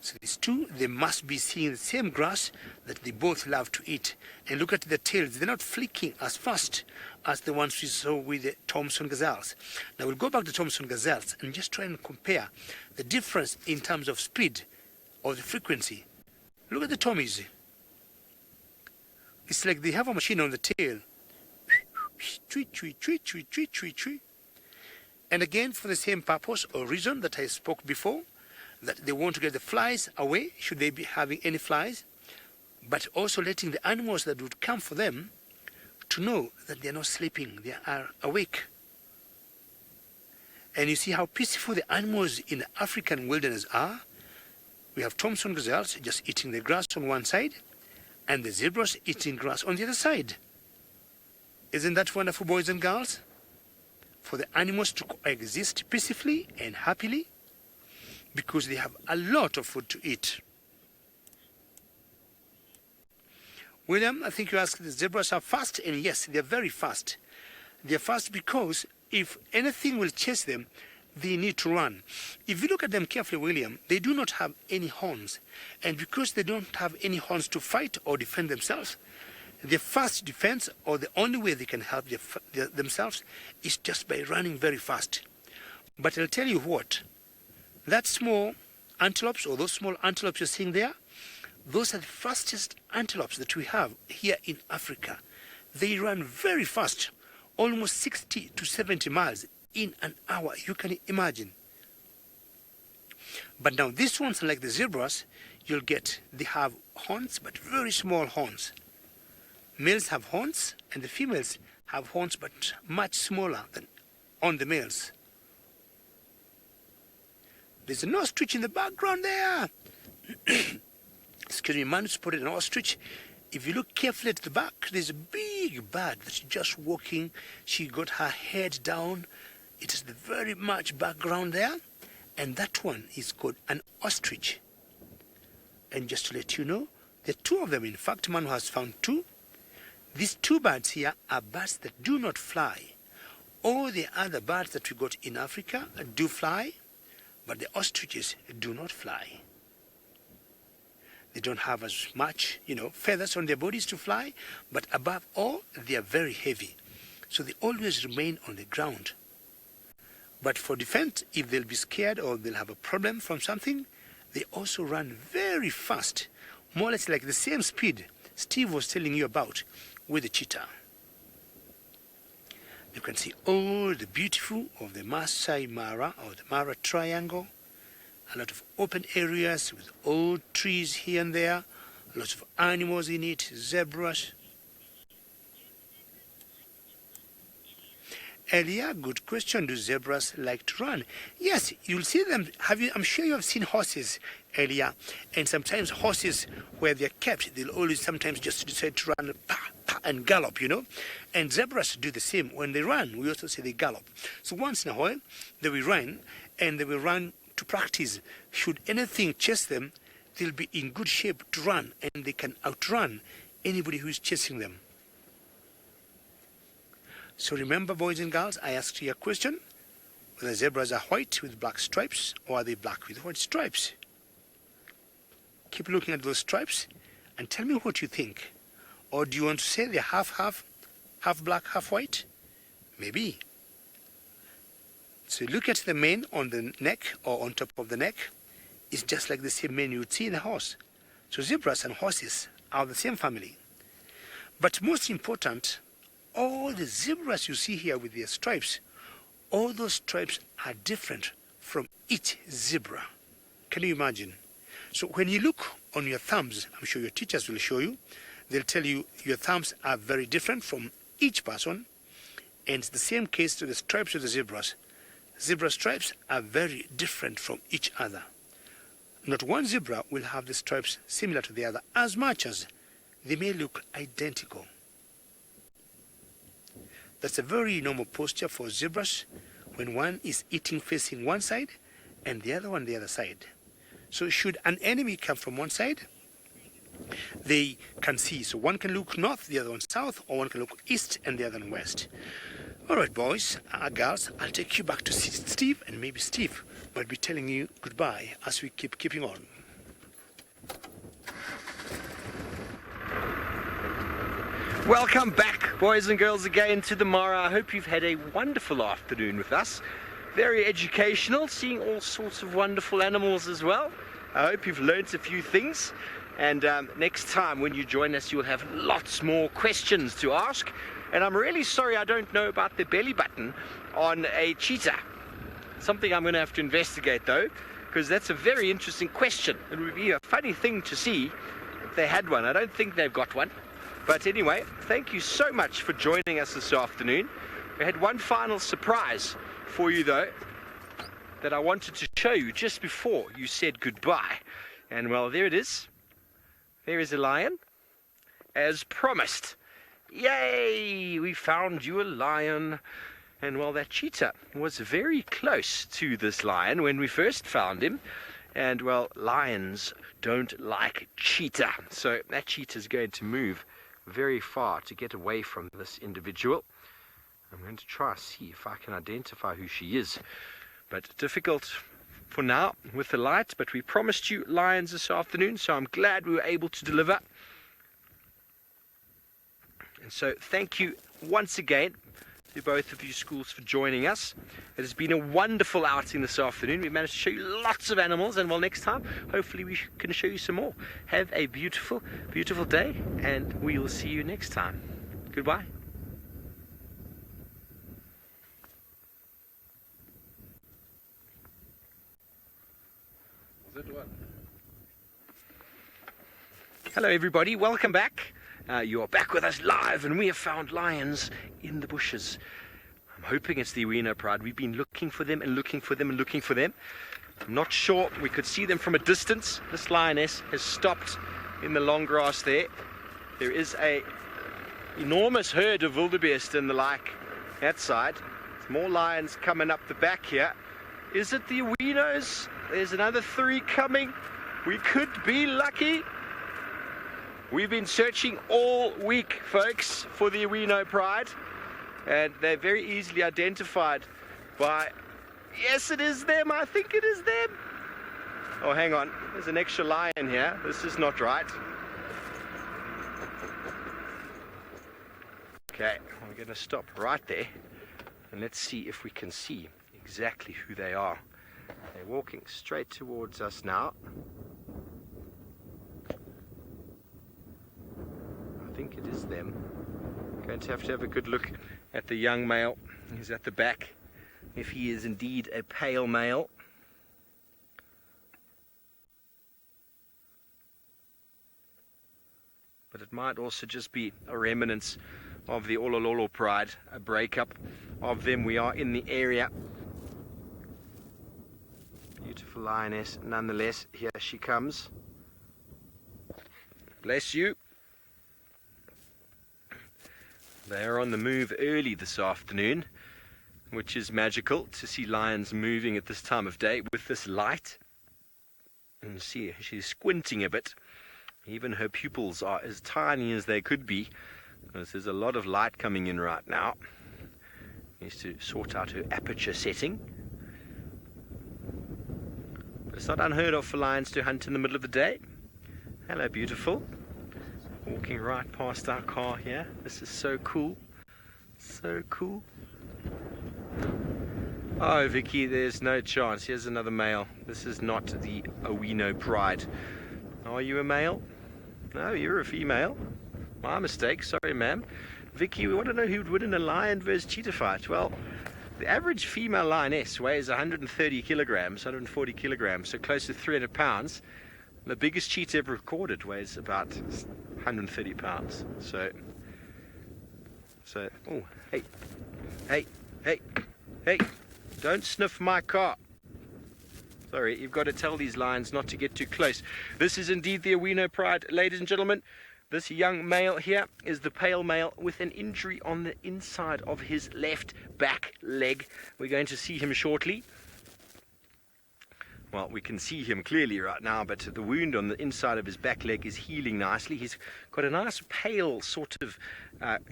So these two, they must be seeing the same grass that they both love to eat. And look at the tails, they're not flicking as fast as the ones we saw with the Thomson gazelles. Now we'll go back to Thomson gazelles and just try and compare the difference in terms of speed or the frequency. Look at the Tommies. It's like they have a machine on the tail. And again, for the same purpose or reason that I spoke before, that they want to get the flies away, should they be having any flies, but also letting the animals that would come for them to know that they are not sleeping, they are awake. And you see how peaceful the animals in the African wilderness are. We have Thomson gazelles just eating the grass on one side, and the zebras eating grass on the other side. Isn't that wonderful, boys and girls? For the animals to coexist peacefully and happily, because they have a lot of food to eat. William, I think you asked, the zebras are fast, and yes, they're very fast. They're fast because if anything will chase them, they need to run. If you look at them carefully, William, they do not have any horns. And because they don't have any horns to fight or defend themselves, their first defense, or the only way they can help themselves, is just by running very fast. But I'll tell you what, that small antelopes, or those small antelopes you're seeing there, those are the fastest antelopes that we have here in Africa. They run very fast, almost 60 to 70 miles in an hour, you can imagine. But now these ones, like the zebras, you'll get, they have horns, but very small horns. Males have horns, and the females have horns, but much smaller than on the males. There's an ostrich in the background there. Excuse me, man spotted an ostrich. If you look carefully at the back, there's a big bird that's just walking. She got her head down. It is the very much background there. And that one is called an ostrich. And just to let you know, there are two of them. In fact, Manu has found two. These two birds here are birds that do not fly. All the other birds that we got in Africa do fly, but the ostriches do not fly. They don't have as much, feathers on their bodies to fly, but above all, they are very heavy. So they always remain on the ground. But for defense, if they'll be scared or they'll have a problem from something, they also run very fast, more or less like the same speed Steve was telling you about with the cheetah. You can see all the beauty of the Maasai Mara, or the Mara Triangle. A lot of open areas with old trees here and there, lots of animals in it, zebras. Elia, good question. Do zebras like to run? Yes, you'll see them. I'm sure you have seen horses, Elia. And sometimes horses, where they're kept, they'll always sometimes just decide to run and gallop, And zebras do the same. When they run, we also say they gallop. So once in a while, they will run, and they will run to practice. Should anything chase them, they'll be in good shape to run, and they can outrun anybody who is chasing them. So remember, boys and girls, I asked you a question, whether zebras are white with black stripes, or are they black with white stripes? Keep looking at those stripes and tell me what you think. Or do you want to say they're half black, half white? Maybe. So look at the mane on the neck, or on top of the neck. It's just like the same mane you would see in a horse. So zebras and horses are the same family. But most important, all the zebras you see here with their stripes, all those stripes are different from each zebra. Can you imagine? So when you look on your thumbs, I'm sure your teachers will show you, they'll tell you your thumbs are very different from each person. And it's the same case to the stripes of the zebras. Zebra stripes are very different from each other. Not one zebra will have the stripes similar to the other, as much as they may look identical. That's a very normal posture for zebras when one is eating facing one side and the other one the other side. So should an enemy come from one side, they can see. So one can look north, the other one south, or one can look east and the other one west. All right, boys, girls, I'll take you back to Steve, and maybe Steve might be telling you goodbye as we keeping on. Welcome back, boys and girls, again to the Mara. I hope you've had a wonderful afternoon with us. Very educational, seeing all sorts of wonderful animals as well. I hope you've learnt a few things. And next time when you join us, you'll have lots more questions to ask. And I'm really sorry I don't know about the belly button on a cheetah. Something I'm going to have to investigate though, because that's a very interesting question. It would be a funny thing to see if they had one. I don't think they've got one. But anyway, thank you so much for joining us this afternoon. We had one final surprise for you though, that I wanted to show you just before you said goodbye. And well, there it is. There is a lion, as promised. Yay! We found you a lion. And well, that cheetah was very close to this lion when we first found him. And well, lions don't like cheetah. So that cheetah is going to move very far to get away from this individual. I'm going to try to see if I can identify who she is. But difficult for now with the light. But we promised you lions this afternoon, so I'm glad we were able to deliver. And so thank you once again to both of you schools for joining us. It has been a wonderful outing this afternoon. We managed to show you lots of animals, and well, next time hopefully we can show you some more. Have a beautiful, beautiful day, and we will see you next time. Goodbye. Hello everybody, welcome back. You are back with us live, and we have found lions in the bushes. I'm hoping it's the Reno Pride. We've been looking for them and looking for them and looking for them. I'm not sure. We could see them from a distance. This lioness has stopped in the long grass there. There is a enormous herd of wildebeest and the like that side. There's more lions coming up the back here. Is it the Wenos? There's another 3 coming. We could be lucky. We've been searching all week, folks, for the Reno Pride, and they're very easily identified by, yes, it is them, I think it is them. Oh, hang on, there's an extra lion here. This is not right. Okay, we're going to stop right there, and let's see if we can see exactly who they are. They're walking straight towards us now. I think it is them. Going to have a good look at the young male. He's at the back. If he is indeed a pale male. But it might also just be a remnants of the Olololo Pride, a breakup of them. We are in the area. Beautiful lioness, nonetheless. Here she comes. Bless you. They are on the move early this afternoon, which is magical to see lions moving at this time of day with this light. And see, she's squinting a bit. Even her pupils are as tiny as they could be, because there's a lot of light coming in right now. Needs to sort out her aperture setting. But it's not unheard of for lions to hunt in the middle of the day. Hello, beautiful. Walking right past our car here. This is so cool. So cool. Oh, Vicky, there's no chance. Here's another male. This is not the Reno Pride. Are you a male? No, you're a female. My mistake. Sorry, ma'am. Vicky, we want to know who would win in a lion versus cheetah fight. Well, the average female lioness weighs 130 kilograms, 140 kilograms, so close to 300 pounds. The biggest cheetah ever recorded weighs about 130 pounds. So, oh, hey, don't sniff my car. Sorry, you've got to tell these lions not to get too close. This is indeed the Owino Pride, ladies and gentlemen. This young male here is the pale male with an injury on the inside of his left back leg. We're going to see him shortly. Well, we can see him clearly right now, but the wound on the inside of his back leg is healing nicely. He's got a nice pale sort of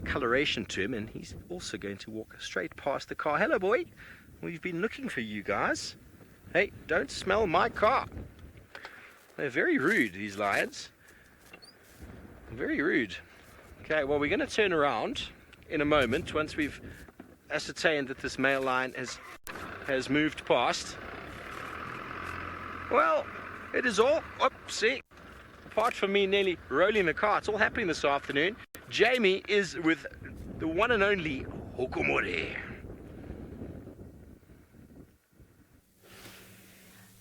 coloration to him, and he's also going to walk straight past the car. Hello, boy. We've been looking for you guys. Hey, don't smell my car. They're very rude, these lions. Very rude. Okay, well, we're going to turn around in a moment once we've ascertained that this male lion has moved past. Well, it is all, see, apart from me nearly rolling the car, it's all happening this afternoon. Jamie is with the one and only Hukumori.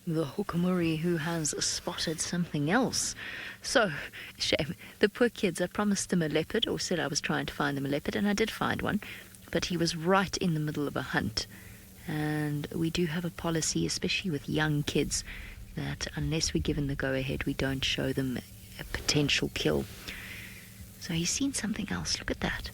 The Hukumuri who has spotted something else. So, shame. The poor kids, I promised them a leopard, or said I was trying to find them a leopard, and I did find one. But he was right in the middle of a hunt. And we do have a policy, especially with young kids, that unless we're given the go-ahead, we don't show them a potential kill. So he's seen something else. Look at that.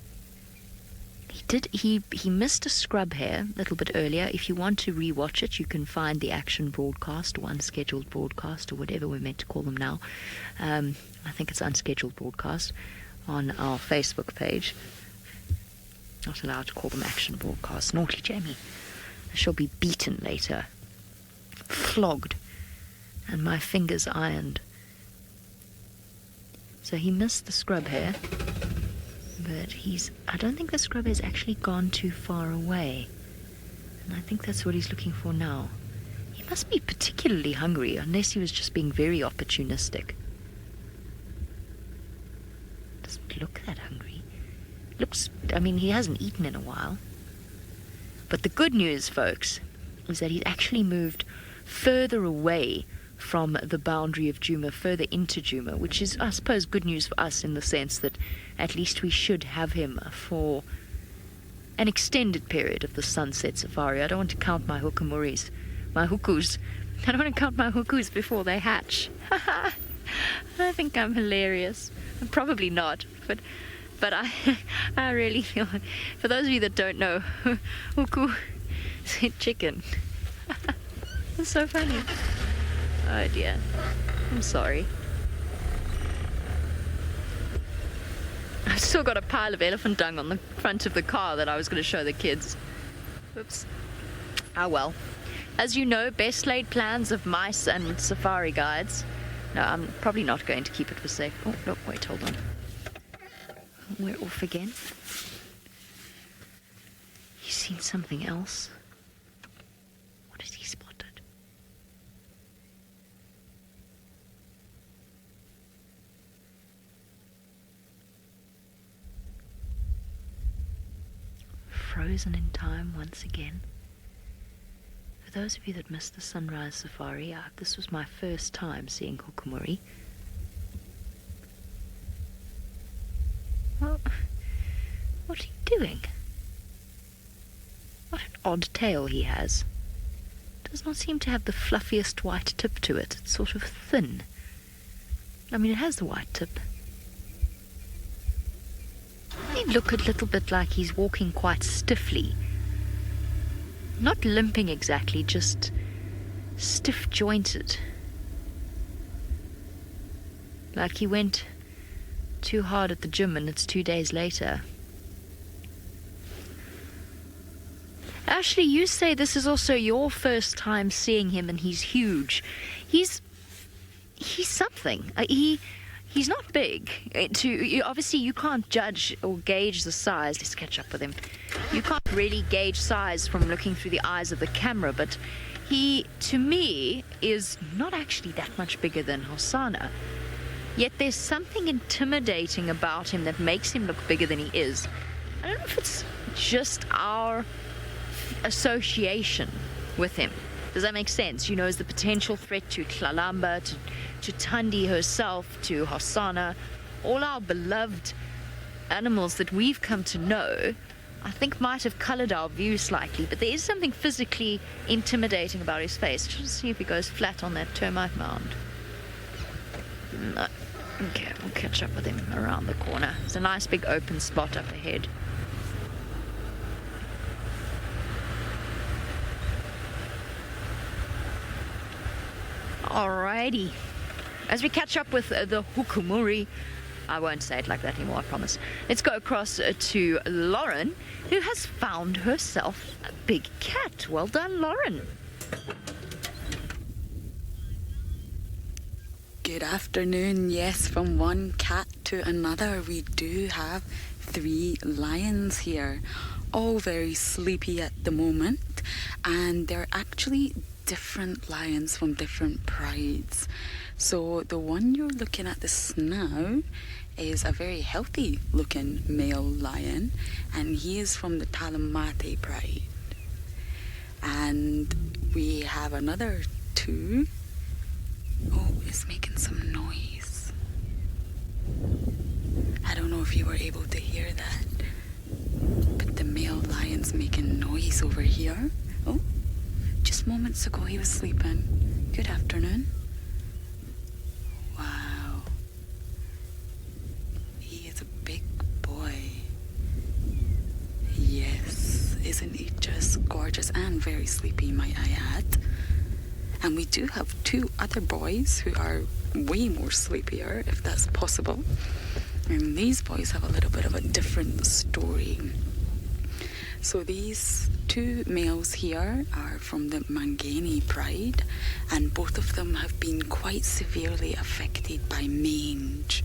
He missed a scrub hare a little bit earlier. If you want to rewatch it, you can find the action broadcast, or unscheduled broadcast, or whatever we're meant to call them now. I think it's unscheduled broadcast on our Facebook page. Not allowed to call them action broadcasts. Naughty Jamie. I shall be beaten later. Flogged. And my fingers ironed. So he missed the scrub hare. But I don't think the scrub has actually gone too far away. And I think that's what he's looking for now. He must be particularly hungry, unless he was just being very opportunistic. Doesn't look that hungry. He hasn't eaten in a while. But the good news, folks, is that he's actually moved further away from the boundary of Djuma, further into Djuma, which is, I suppose, good news for us in the sense that at least we should have him for an extended period of the sunset safari. I don't want to count my hukus. I don't want to count my hukus before they hatch. I think I'm hilarious. Probably not, but I really feel, for those of you that don't know, huku is chicken. It's so funny. Oh dear. I'm sorry. I've still got a pile of elephant dung on the front of the car that I was going to show the kids. Oops. Ah well. As you know, best laid plans of mice and safari guides. No, I'm probably not going to keep it for safe. Oh, look, wait, hold on. We're off again. He's seen something else. What has he spotted? Frozen in time once again. For those of you that missed the sunrise safari, this was my first time seeing Hukumuri. Well, what are you doing? What an odd tail he has. Does not seem to have the fluffiest white tip to it. It's sort of thin. It has the white tip. They look a little bit like he's walking quite stiffly. Not limping exactly, just stiff-jointed. Like he went too hard at the gym and it's 2 days later. Ashley, you say this is also your first time seeing him and he's huge. He's something. He's not big. Obviously, you can't judge or gauge the size. Let's catch up with him. You can't really gauge size from looking through the eyes of the camera, but he, to me, is not actually that much bigger than Hosanna. Yet there's something intimidating about him that makes him look bigger than he is. I don't know if it's just our association with him. Does that make sense? You know, as the potential threat to Tlalamba, to Thandi herself, to Hosanna, all our beloved animals that we've come to know, I think might have coloured our view slightly, but there is something physically intimidating about his face. Just see if he goes flat on that termite mound. No. Okay, we'll catch up with him around the corner. There's a nice big open spot up ahead. Alrighty. As we catch up with the Hukumuri, I won't say it like that anymore, I promise. Let's go across to Lauren, who has found herself a big cat. Well done, Lauren. Good afternoon. Yes, from one cat to another, we do have 3 lions here, all very sleepy at the moment, and they're actually different lions from different prides. So the one you're looking at this now is a very healthy looking male lion, and he is from the Talamate pride. And we have another 2. Oh, it's making some noise. I don't know if you were able to hear that, but the male lion's making noise over here. Oh, just moments ago he was sleeping. Good afternoon. Wow. He is a big boy. Yes, isn't he just gorgeous and very sleepy, might I add? And we do have 2 other boys who are way more sleepier, if that's possible. And these boys have a little bit of a different story. So these 2 males here are from the Mangani pride, and both of them have been quite severely affected by mange.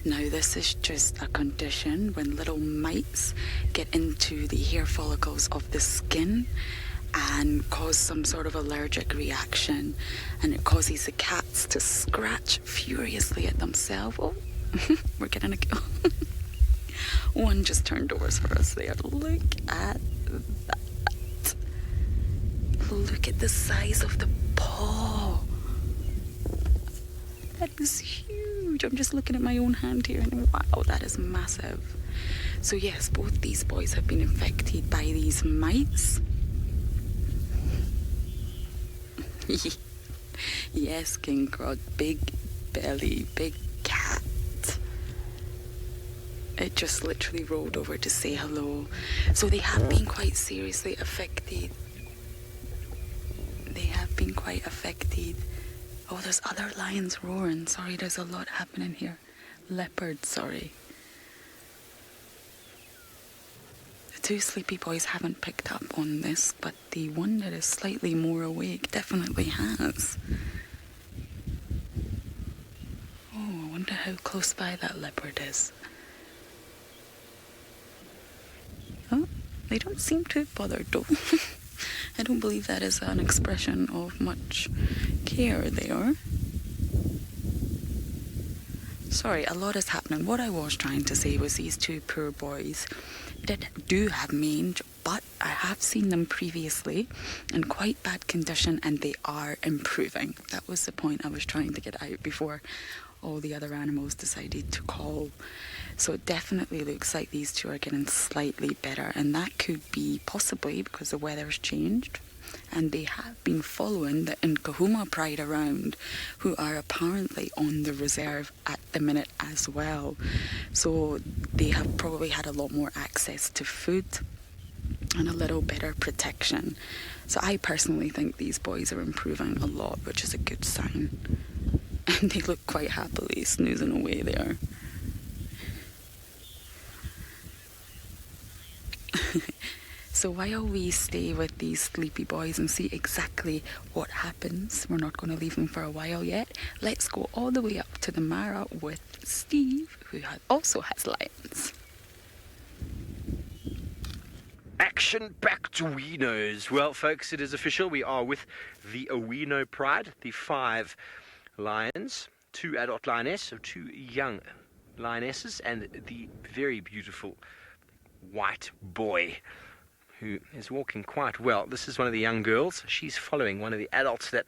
Now, this is just a condition when little mites get into the hair follicles of the skin and cause some sort of allergic reaction, and it causes the cats to scratch furiously at themselves. Oh, we're getting a kill. One just turned doors for us there. Look at that. Look at the size of the paw. That is huge. I'm just looking at my own hand here, and wow, that is massive. So yes, both these boys have been infected by these mites. Yes, King Crod, big belly, big cat. It just literally rolled over to say hello. So they have been quite seriously affected. They have been quite affected. Oh, there's other lions roaring. Sorry, there's a lot happening here. Leopard, sorry. The 2 sleepy boys haven't picked up on this, but the one that is slightly more awake definitely has. Oh, I wonder how close by that leopard is. Oh, they don't seem too bothered though. I don't believe that is an expression of much care there. Sorry, a lot is happening. What I was trying to say was these 2 poor boys that do have mange, but I have seen them previously in quite bad condition, and they are improving. That was the point I was trying to get out before all the other animals decided to call. So it definitely looks like these 2 are getting slightly better, and that could be possibly because the weather's changed. And they have been following the Nkahuma pride around, who are apparently on the reserve at the minute as well. So they have probably had a lot more access to food and a little better protection. So I personally think these boys are improving a lot, which is a good sign. And they look quite happily snoozing away there. So while we stay with these sleepy boys and see exactly what happens, we're not going to leave them for a while yet. Let's go all the way up to the Mara with Steve, who also has lions. Action-packed Owinos. Well, folks, it is official. We are with the Owino Pride, the 5 lions, 2 adult lionesses, so 2 young lionesses, and the very beautiful white boy who is walking quite well. This is one of the young girls. She's following one of the adults that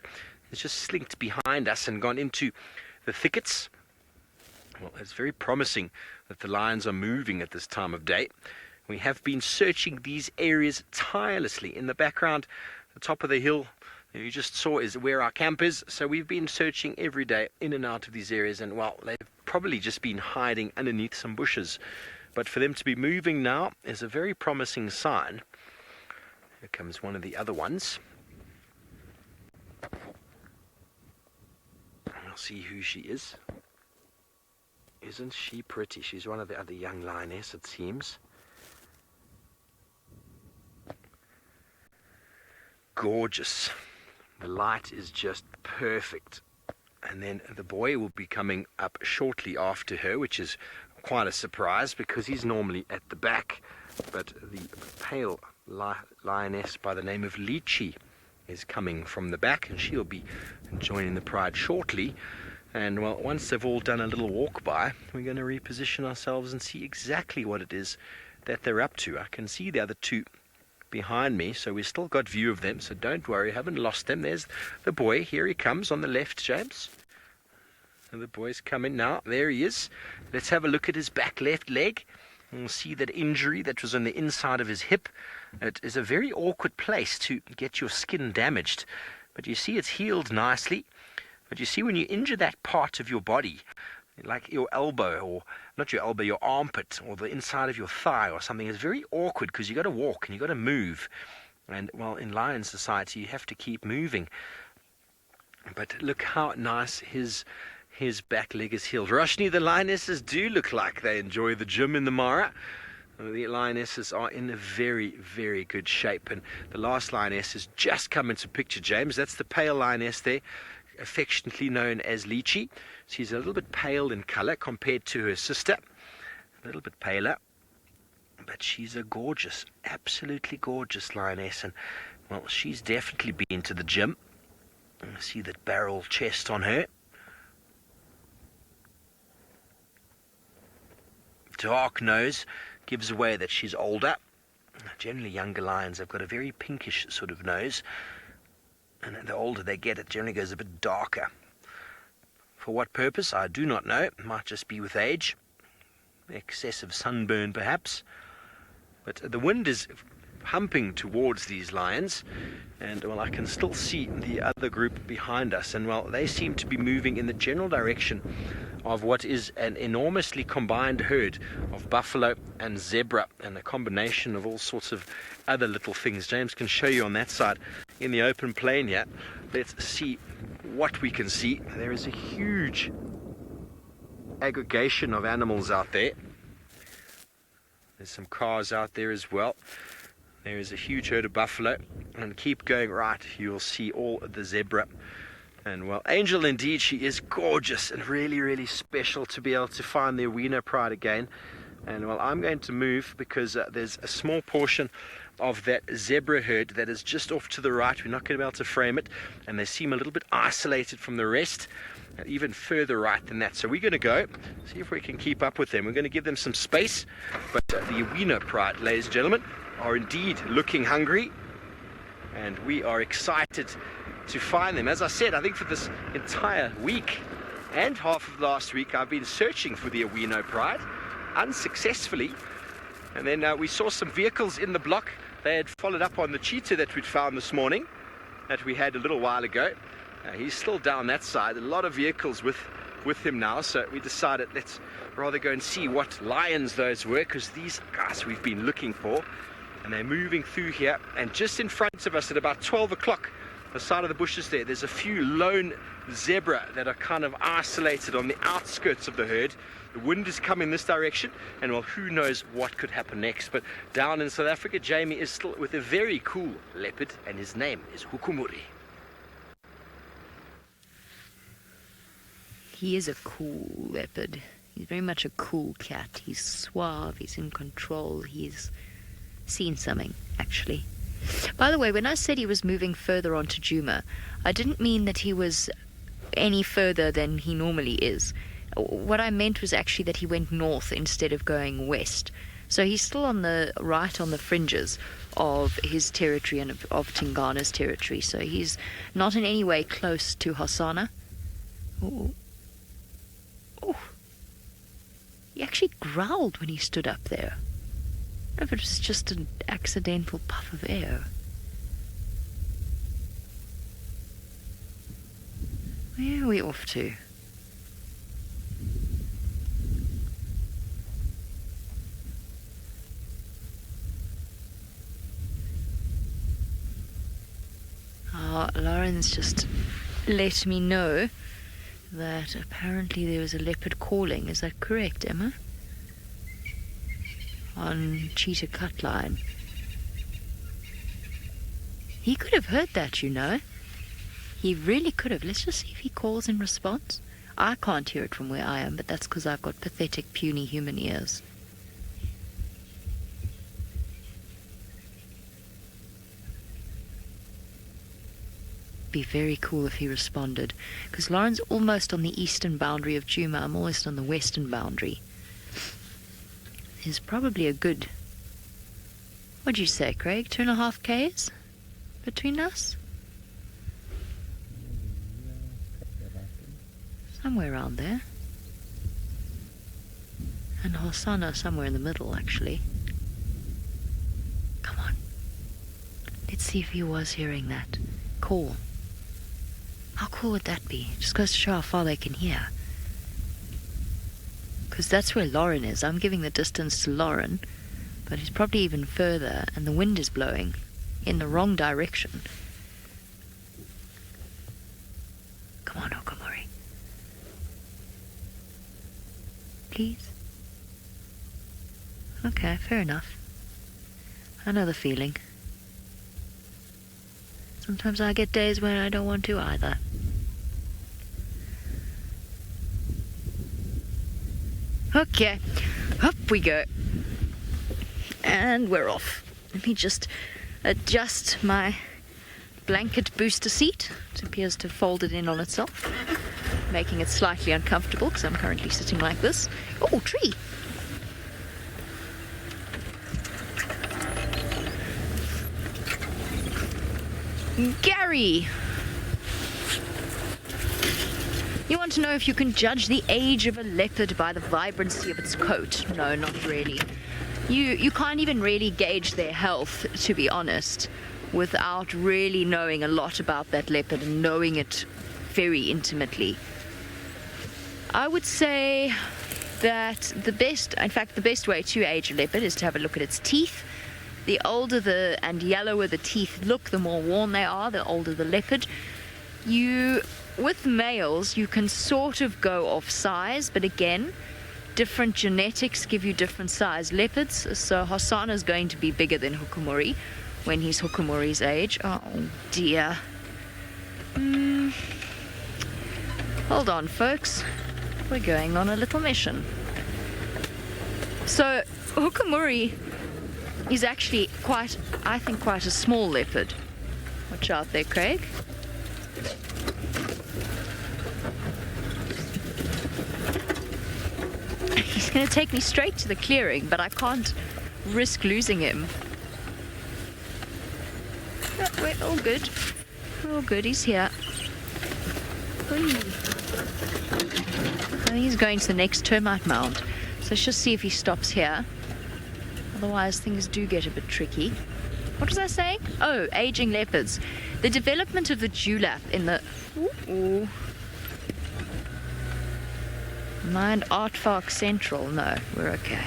has just slinked behind us and gone into the thickets. Well, it's very promising that the lions are moving at this time of day. We have been searching these areas tirelessly. In the background, the top of the hill that you just saw is where our camp is. So we've been searching every day in and out of these areas, and well, they've probably just been hiding underneath some bushes. But for them to be moving now is a very promising sign. Here comes one of the other ones. I'll see who she is. Isn't she pretty? She's one of the other young lioness, it seems. Gorgeous. The light is just perfect. And then the boy will be coming up shortly after her, which is quite a surprise because he's normally at the back. But the pale lioness by the name of Lychee is coming from the back, and she'll be joining the pride shortly. And well, once they've all done a little walk by, we're going to reposition ourselves and see exactly what it is that they're up to. I can see the other two behind me, so we've still got view of them, so don't worry, I haven't lost them. There's the boy. Here he comes on the left, James. And the boy's coming now. There he is. Let's have a look at his back left leg. You'll see that injury that was on the inside of his hip. It is a very awkward place to get your skin damaged, but you see it's healed nicely. But you see, when you injure that part of your body, like your elbow, or not your elbow, your armpit, or the inside of your thigh or something, it's very awkward because you got to walk and you got to move. And well, in lion society, you have to keep moving. But look how nice his back leg is healed. Roshni, the lionesses do look like they enjoy the gym in the Mara. The lionesses are in a very, very good shape. And the last lioness has just come into picture, James. That's the pale lioness there, affectionately known as Lychee. She's a little bit pale in color compared to her sister. A little bit paler. But she's a gorgeous, absolutely gorgeous lioness. And, well, she's definitely been to the gym. I see that barrel chest on her. Dark nose gives away that she's older. Generally, younger lions have got a very pinkish sort of nose. And the older they get, it generally goes a bit darker. For what purpose, I do not know. It might just be with age. Excessive sunburn, perhaps. But the wind is humping towards these lions. And, well, I can still see the other group behind us. And, well, they seem to be moving in the general direction of what is an enormously combined herd of buffalo and zebra, and a combination of all sorts of other little things. James can show you on that side in the open plain here. Let's see what we can see. There is a huge aggregation of animals out there. There's some cars out there as well. There is a huge herd of buffalo, and keep going right, you'll see all the zebra. And, well, Angel, indeed, she is gorgeous and really, really special to be able to find the Awina pride again. And, well, I'm going to move because there's a small portion of that zebra herd that is just off to the right. We're not going to be able to frame it, and they seem a little bit isolated from the rest, even further right than that. So we're going to go see if we can keep up with them. We're going to give them some space, but the Awina pride, ladies and gentlemen, are indeed looking hungry, and we are excited to find them. As I said, I think for this entire week and half of last week, I've been searching for the Awina pride unsuccessfully. And then we saw some vehicles in the block. They had followed up on the cheetah that we'd found this morning, that we had a little while ago. He's still down that side. A lot of vehicles with him now. So we decided let's rather go and see what lions those were, because these guys we've been looking for. And they're moving through here. And just in front of us at about 12 o'clock, the side of the bushes there's a few lone zebra that are kind of isolated on the outskirts of the herd. The wind is coming this direction, and, well, who knows what could happen next. But down in South Africa, Jamie is still with a very cool leopard, and his name is Hukumuri. He is a cool leopard. He's very much a cool cat. He's suave, he's in control, he's seen something, actually. By the way, when I said he was moving further on to Djuma, I didn't mean that he was any further than he normally is. What I meant was actually that he went north instead of going west. So he's still on the fringes of his territory and of Tingana's territory. So he's not in any way close to Hosana. Oh. He actually growled when he stood up there. I don't know if it was just an accidental puff of air. Where are we off to? Lauren's just let me know that apparently there was a leopard calling. Is that correct, Emma? On Cheetah cut line. He could have heard that, you know. He really could have. Let's just see if he calls in response. I can't hear it from where I am, but that's because I've got pathetic, puny human ears. Be very cool if he responded, because Lauren's almost on the eastern boundary of Djuma. I'm almost on the western boundary. There's probably a good, what'd you say, Craig, 2.5 k's between us? Somewhere around there. And Hosana somewhere in the middle, actually. Come on. Let's see if he was hearing that call. How cool would that be? Just goes to show how far they can hear. Because that's where Lauren is. I'm giving the distance to Lauren, but he's probably even further, and the wind is blowing in the wrong direction. Come on, Okamori. Please? Okay, fair enough. I know the feeling. Sometimes I get days when I don't want to either. Okay, up we go. And we're off. Let me just adjust my blanket booster seat. It appears to have folded in on itself, making it slightly uncomfortable because I'm currently sitting like this. Oh, tree! Gary! You want to know if you can judge the age of a leopard by the vibrancy of its coat? No, not really. You can't even really gauge their health, to be honest, without really knowing a lot about that leopard and knowing it very intimately. I would say that the best way to age a leopard is to have a look at its teeth. The older and yellower the teeth look, the more worn they are, the older the leopard. With males, you can sort of go off size, but again, different genetics give you different size leopards. So Hosana is going to be bigger than Hukumuri when he's Hukumuri's age. Oh dear. Hold on, folks. We're going on a little mission. So Hukumuri is actually quite a small leopard. Watch out there, Craig. He's going to take me straight to the clearing, but I can't risk losing him. We're all good. We're all good. He's here. Whee. I think he's going to the next termite mound. So let's just see if he stops here. Otherwise, things do get a bit tricky. What was I saying? Oh, aging leopards. The development of the dewlap in the... Ooh. Mind Aardvark Central? No, we're okay.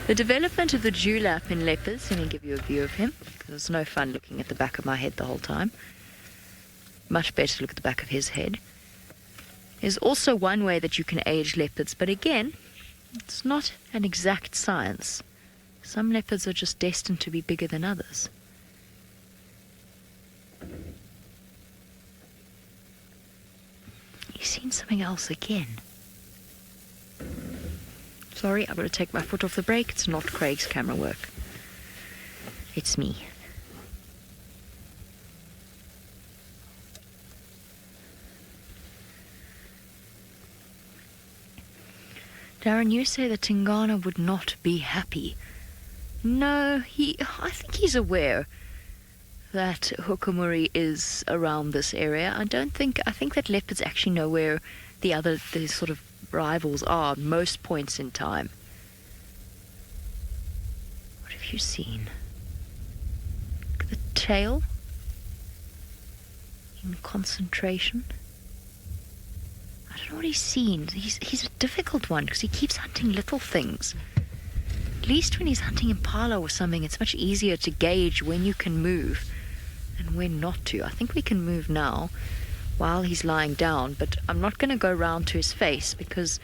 The development of the dewlap in leopards, let me give you a view of him, because it's no fun looking at the back of my head the whole time. Much better to look at the back of his head. There's also one way that you can age leopards, but again, it's not an exact science. Some leopards are just destined to be bigger than others. You've seen something else again. Sorry, I've got to take my foot off the brake. It's not Craig's camera work. It's me. Darren, you say that Tingana would not be happy. No, I think he's aware that Hukumuri is around this area. I think that leopards actually know where the sort of rivals are at most points in time. What have you seen? The tail in concentration. I don't know what he's seen. He's a difficult one because he keeps hunting little things. At least when he's hunting impala or something, it's much easier to gauge when you can move and when not to. I think we can move now while he's lying down, but I'm not going to go round to his face because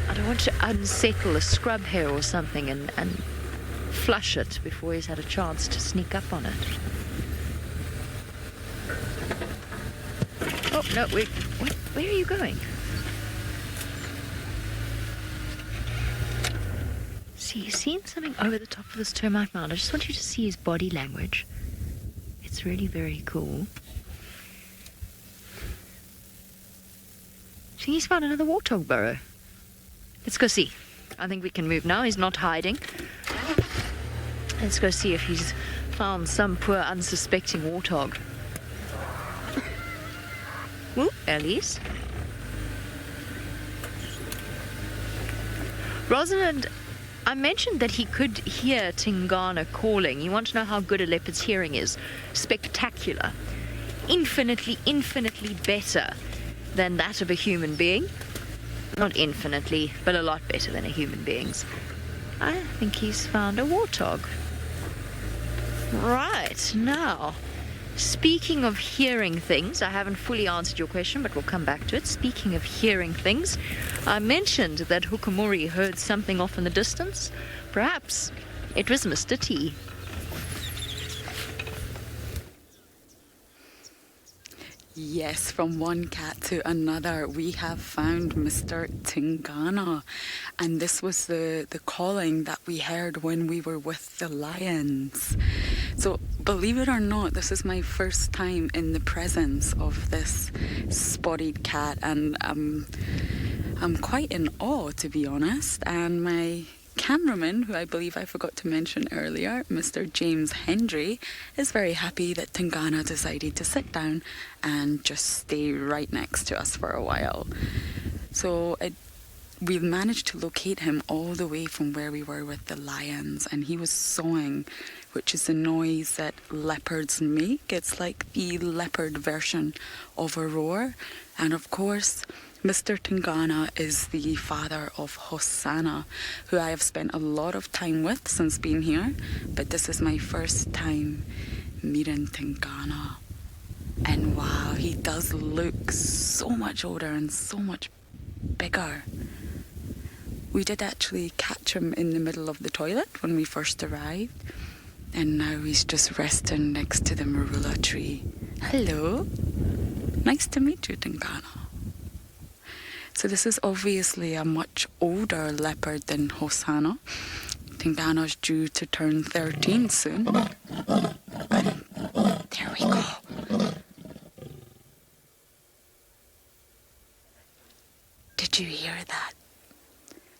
I don't want to unsettle a scrub hair or something and flush it before he's had a chance to sneak up on it. Oh, no, where are you going? See, he's seen something over the top of this termite mound. I just want you to see his body language. It's really very cool. I think he's found another warthog burrow. Let's go see. I think we can move now. He's not hiding. Let's go see if he's found some poor unsuspecting warthog. Ooh, Elise. Rosalind, I mentioned that he could hear Tingana calling. You want to know how good a leopard's hearing is? Spectacular. Infinitely, infinitely better than that of a human being. Not infinitely, but a lot better than a human being's. I think he's found a warthog. Right, now, speaking of hearing things, I haven't fully answered your question, but we'll come back to it. Speaking of hearing things, I mentioned that Hukumuri heard something off in the distance. Perhaps it was Mr. T. Yes, from one cat to another, we have found Mr. Tingana. And this was the calling that we heard when we were with the lions. So, believe it or not, this is my first time in the presence of this spotted cat. And I'm quite in awe, to be honest. And my cameraman, who I believe I forgot to mention earlier, Mr. James Hendry, is very happy that Tingana decided to sit down and just stay right next to us for a while. So we managed to locate him all the way from where we were with the lions, and he was sawing, which is the noise that leopards make. It's like the leopard version of a roar. And of course, Mr. Tingana is the father of Hosanna, who I have spent a lot of time with since being here, but this is my first time meeting Tingana. And wow, he does look so much older and so much bigger. We did actually catch him in the middle of the toilet when we first arrived, and now he's just resting next to the marula tree. Hello, nice to meet you, Tingana. So this is obviously a much older leopard than Hosanna. Tingana's due to turn 13 soon. There we go. Did you hear that?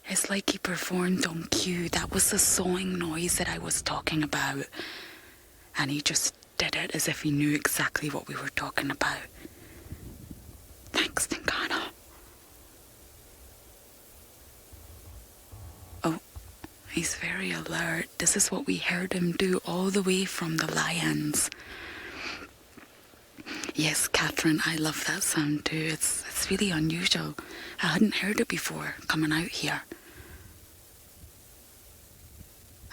It's like he performed on cue. That was the sawing noise that I was talking about. And he just did it as if he knew exactly what we were talking about. Thanks, Tingana. He's very alert. This is what we heard him do all the way from the lions. Yes, Catherine, I love that sound too. It's really unusual. I hadn't heard it before coming out here.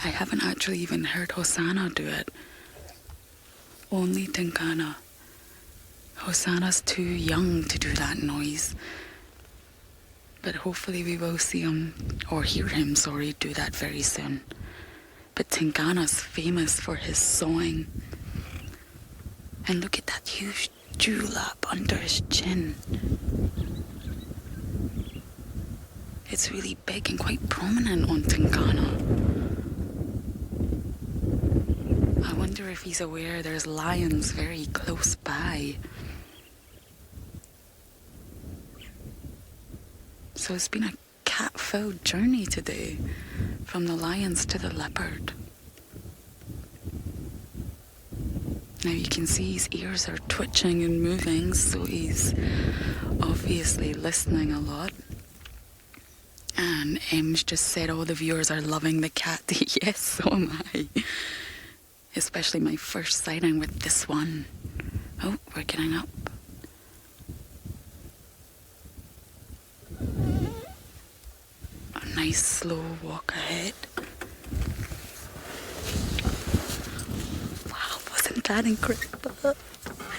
I haven't actually even heard Hosanna do it. Only Tingana. Hosanna's too young to do that noise. But hopefully we will see him, or hear him, do that very soon. But Tingana's famous for his sawing. And look at that huge dewlap under his chin. It's really big and quite prominent on Tingana. I wonder if he's aware there's lions very close by. So it's been a cat-filled journey today from the lions to the leopard. Now you can see his ears are twitching and moving, so he's obviously listening a lot. And Em's just said all the viewers are loving the cat. Yes, so am I. Especially my first sighting with this one. Oh, we're getting up. A nice slow walk ahead. Wow, wasn't that incredible?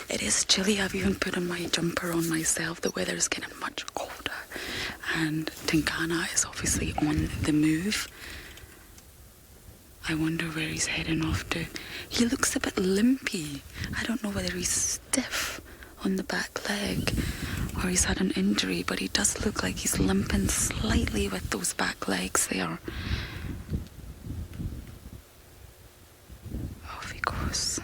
It is chilly. I've even put on my jumper on myself. The weather's getting much colder. And Tinkana is obviously on the move. I wonder where he's heading off to. He looks a bit limpy. I don't know whether he's stiff on the back leg or he's had an injury, but he does look like he's limping slightly with those back legs there. Off he goes.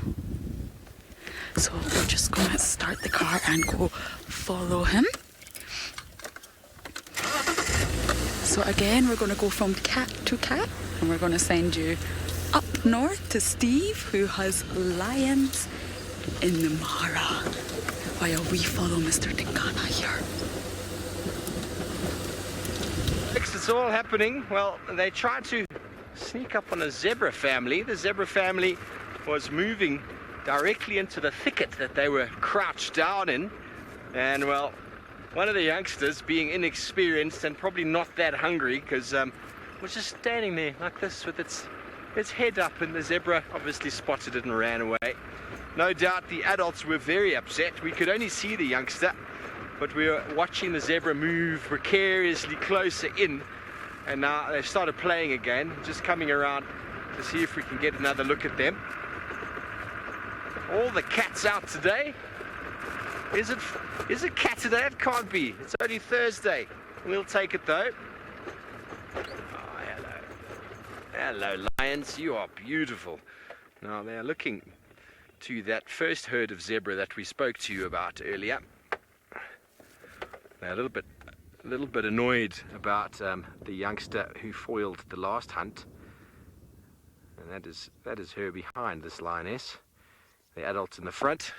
So we're just going to start the car and go follow him. So again, we're going to go from cat to cat, and we're going to send you up north to Steve, who has lions in the Mara, while we follow Mr. Tinkana here. It's all happening. Well, they tried to sneak up on a zebra family. The zebra family was moving directly into the thicket that they were crouched down in, and well, one of the youngsters, being inexperienced and probably not that hungry, because was just standing there like this with its head up, and the zebra obviously spotted it and ran away. No doubt the adults were very upset. We could only see the youngster, but we were watching the zebra move precariously closer in, and now they've started playing again, just coming around to see if we can get another look at them. All the cats out today. Is it cat today? It can't be. It's only Thursday. We'll take it though. Oh, hello. Hello, lions. You are beautiful. Now, they're looking to that first herd of zebra that we spoke to you about earlier. They're a little bit annoyed about the youngster who foiled the last hunt. And that is her behind, this lioness. The adults in the front.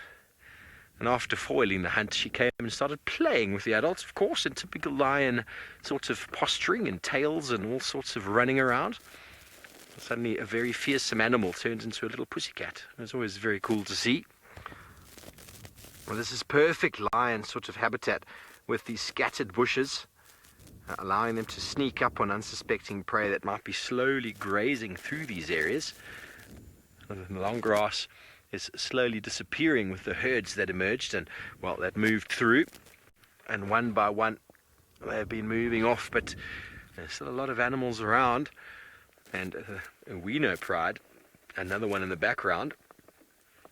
And after foiling the hunt, she came and started playing with the adults, of course, in typical lion sort of posturing and tails and all sorts of running around. Suddenly a very fearsome animal turns into a little pussycat. It's always very cool to see. Well, this is perfect lion sort of habitat with these scattered bushes, allowing them to sneak up on unsuspecting prey that might be slowly grazing through these areas. The long grass is slowly disappearing with the herds that emerged and, well, that moved through, and one by one they've been moving off, but there's still a lot of animals around, and we know Pride, another one in the background,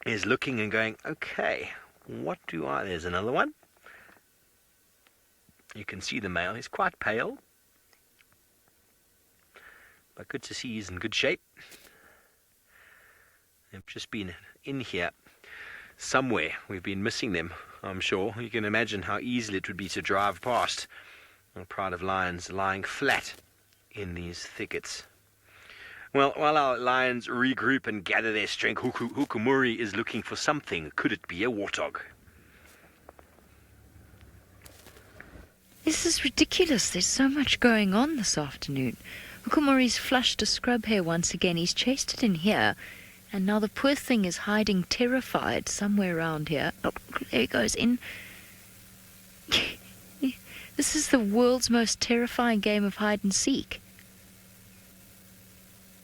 is looking and going, okay, what do I, there's another one. You can see the male, he's quite pale, but good to see he's in good shape. They've just been in here somewhere. We've been missing them, I'm sure. You can imagine how easily it would be to drive past a pride of lions lying flat in these thickets. Well, while our lions regroup and gather their strength, Hukumuri is looking for something. Could it be a warthog? This is ridiculous. There's so much going on this afternoon. Hukumuri's flushed a scrub hare once again. He's chased it in here. And now the poor thing is hiding terrified somewhere around here. Oh, there he goes in. This is the world's most terrifying game of hide and seek.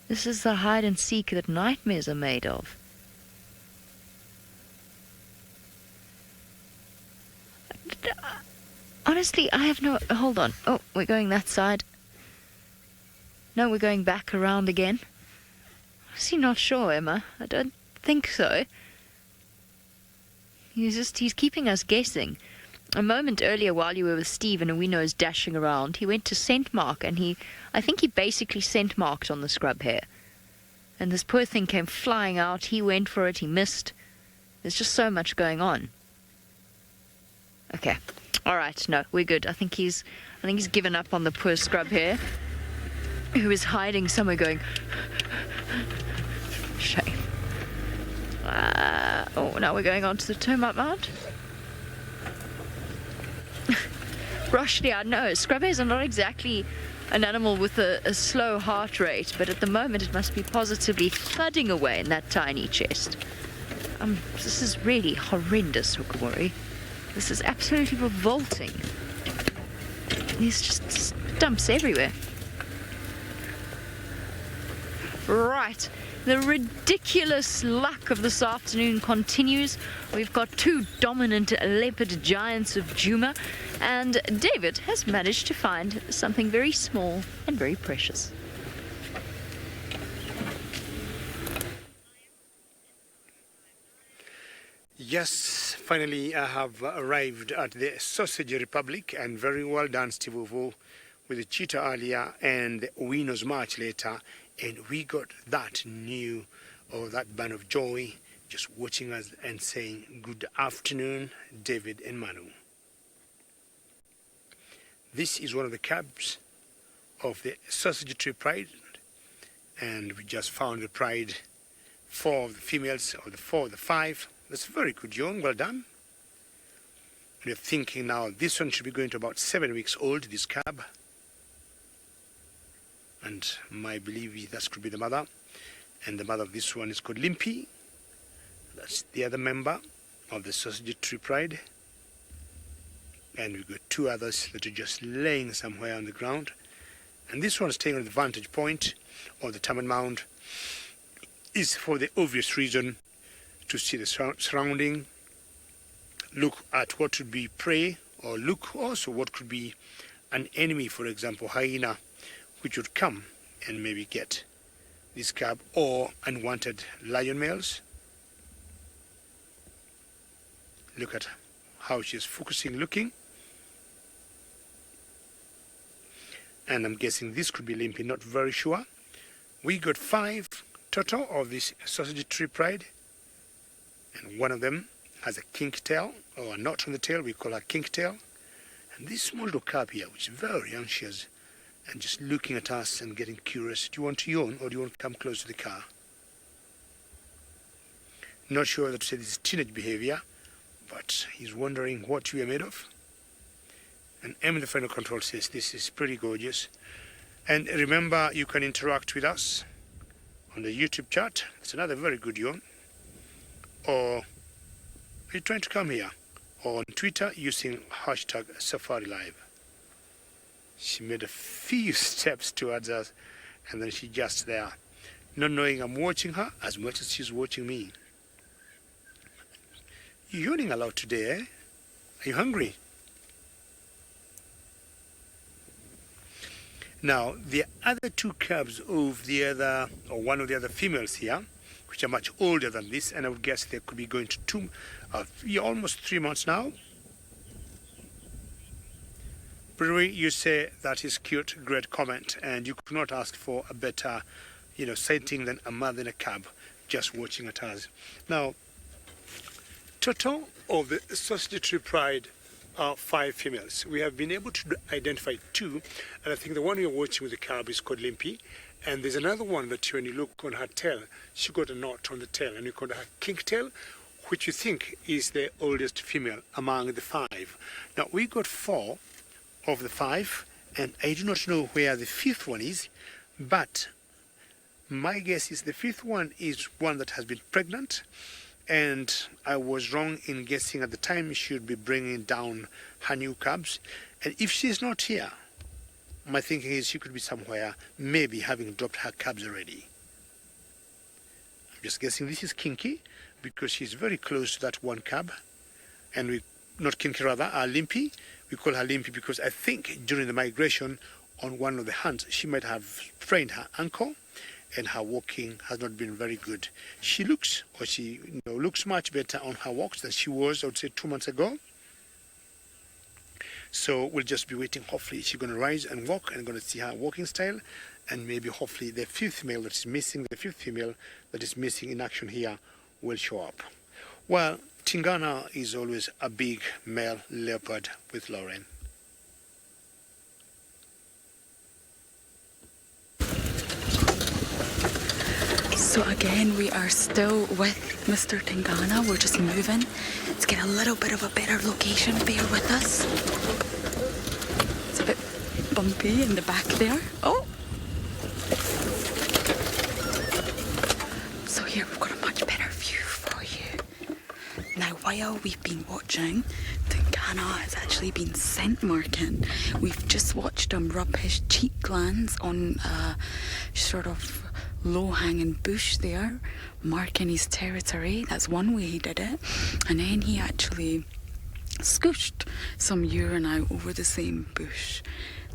This is the hide and seek that nightmares are made of. Honestly, I have no... Hold on. Oh, we're going that side. No, we're going back around again. Is he not sure, Emma? I don't think so. He's keeping us guessing. A moment earlier, while you were with Steve and Awino's dashing around, he went to scent mark, and I think he basically scent marked on the scrub hare. And this poor thing came flying out. He went for it. He missed. There's just so much going on. Okay, All right, no, we're good. I think he's given up on the poor scrub here, who is hiding somewhere going, shame. Oh, now we're going on to the termite mound. Roshni, I know, scrub hares are not exactly an animal with a slow heart rate, but at the moment it must be positively thudding away in that tiny chest. This is really horrendous, Hukumori. This is absolutely revolting. There's just stumps everywhere. Right. The ridiculous luck of this afternoon continues. We've got two dominant leopard giants of Djuma, and David has managed to find something very small and very precious. Yes, finally I have arrived at the Sausage Republic, and very well done, Steve Ovo, with the cheetah earlier and the winners much later, and we got that that band of joy just watching us and saying good afternoon, David and Manu. This is one of the cubs of the Sausage Tree Pride, and we just found the pride, 4 of the females, or the 4 of the 5. That's very good, young. Well done. We're thinking now this one should be going to about 7 weeks old, this cub. And my belief that could be the mother. And the mother of this one is called Limpy. That's the other member of the Sausage Tree Pride. And we've got 2 others that are just laying somewhere on the ground. And this one staying on the vantage point of the termite mound is for the obvious reason to see the surrounding, look at what would be prey, or look also what could be an enemy, for example, hyena, which would come and maybe get this cub, or unwanted lion males. Look at how she's focusing, looking. And I'm guessing this could be Limpy, not very sure. We got 5 total of this Sausage Tree Pride. And one of them has a kink tail, or a knot on the tail, we call her kink tail. And this small little cub here, which is very anxious and just looking at us and getting curious. Do you want to yawn, or do you want to come close to the car? Not sure that to say this is teenage behavior, but he's wondering what we are made of. And M, the final control, says this is pretty gorgeous. And remember, you can interact with us on the YouTube chat. It's another very good yawn. Or are you trying to come here? Or on Twitter using hashtag Safari Live. She made a few steps towards us, and then she just there, not knowing I'm watching her as much as she's watching me. You're yawning a lot today, eh? Are you hungry? Now, the other 2 cubs of the other, or one of the other females here, which are much older than this, and I would guess they could be going to almost 3 months now. Brewery, you say that is cute, great comment, and you could not ask for a better, sighting than a mother and a cub just watching at us. Now, total of the Sausage Tree Pride are 5 females. We have been able to identify 2, and I think the one you're watching with the cub is called Limpy. And there's another one that when you look on her tail, she got a knot on the tail, and you call her kink tail, which you think is the oldest female among the 5. Now, we got 4 of the 5, and I do not know where the 5th one is, but my guess is the 5th one is one that has been pregnant, and I was wrong in guessing at the time she would be bringing down her new cubs. And if she's not here, my thinking is she could be somewhere, maybe having dropped her cubs already. I'm just guessing this is Kinky, because she's very close to that one cub. And not Kinky rather, Limpy. We call her Limpy because I think during the migration on one of the hunts, she might have sprained her ankle, and her walking has not been very good. She looks much better on her walks than she was, I would say, 2 months ago. So we'll just be waiting. Hopefully she's going to rise and walk, and going to see her walking style, and maybe hopefully the 5th female that is missing, in action here will show up. Well, Tingana is always a big male leopard with Lauren. So again, we are still with Mr. Tingana. We're just moving to get a little bit of a better location. Bear with us. It's a bit bumpy in the back there. Oh! So here we've got a much better view for you. Now, while we've been watching, Tingana has actually been scent marking. We've just watched him rub his cheek glands on a sort of low-hanging bush there, marking his territory. That's one way he did it. And then he actually scooshed some urine out over the same bush.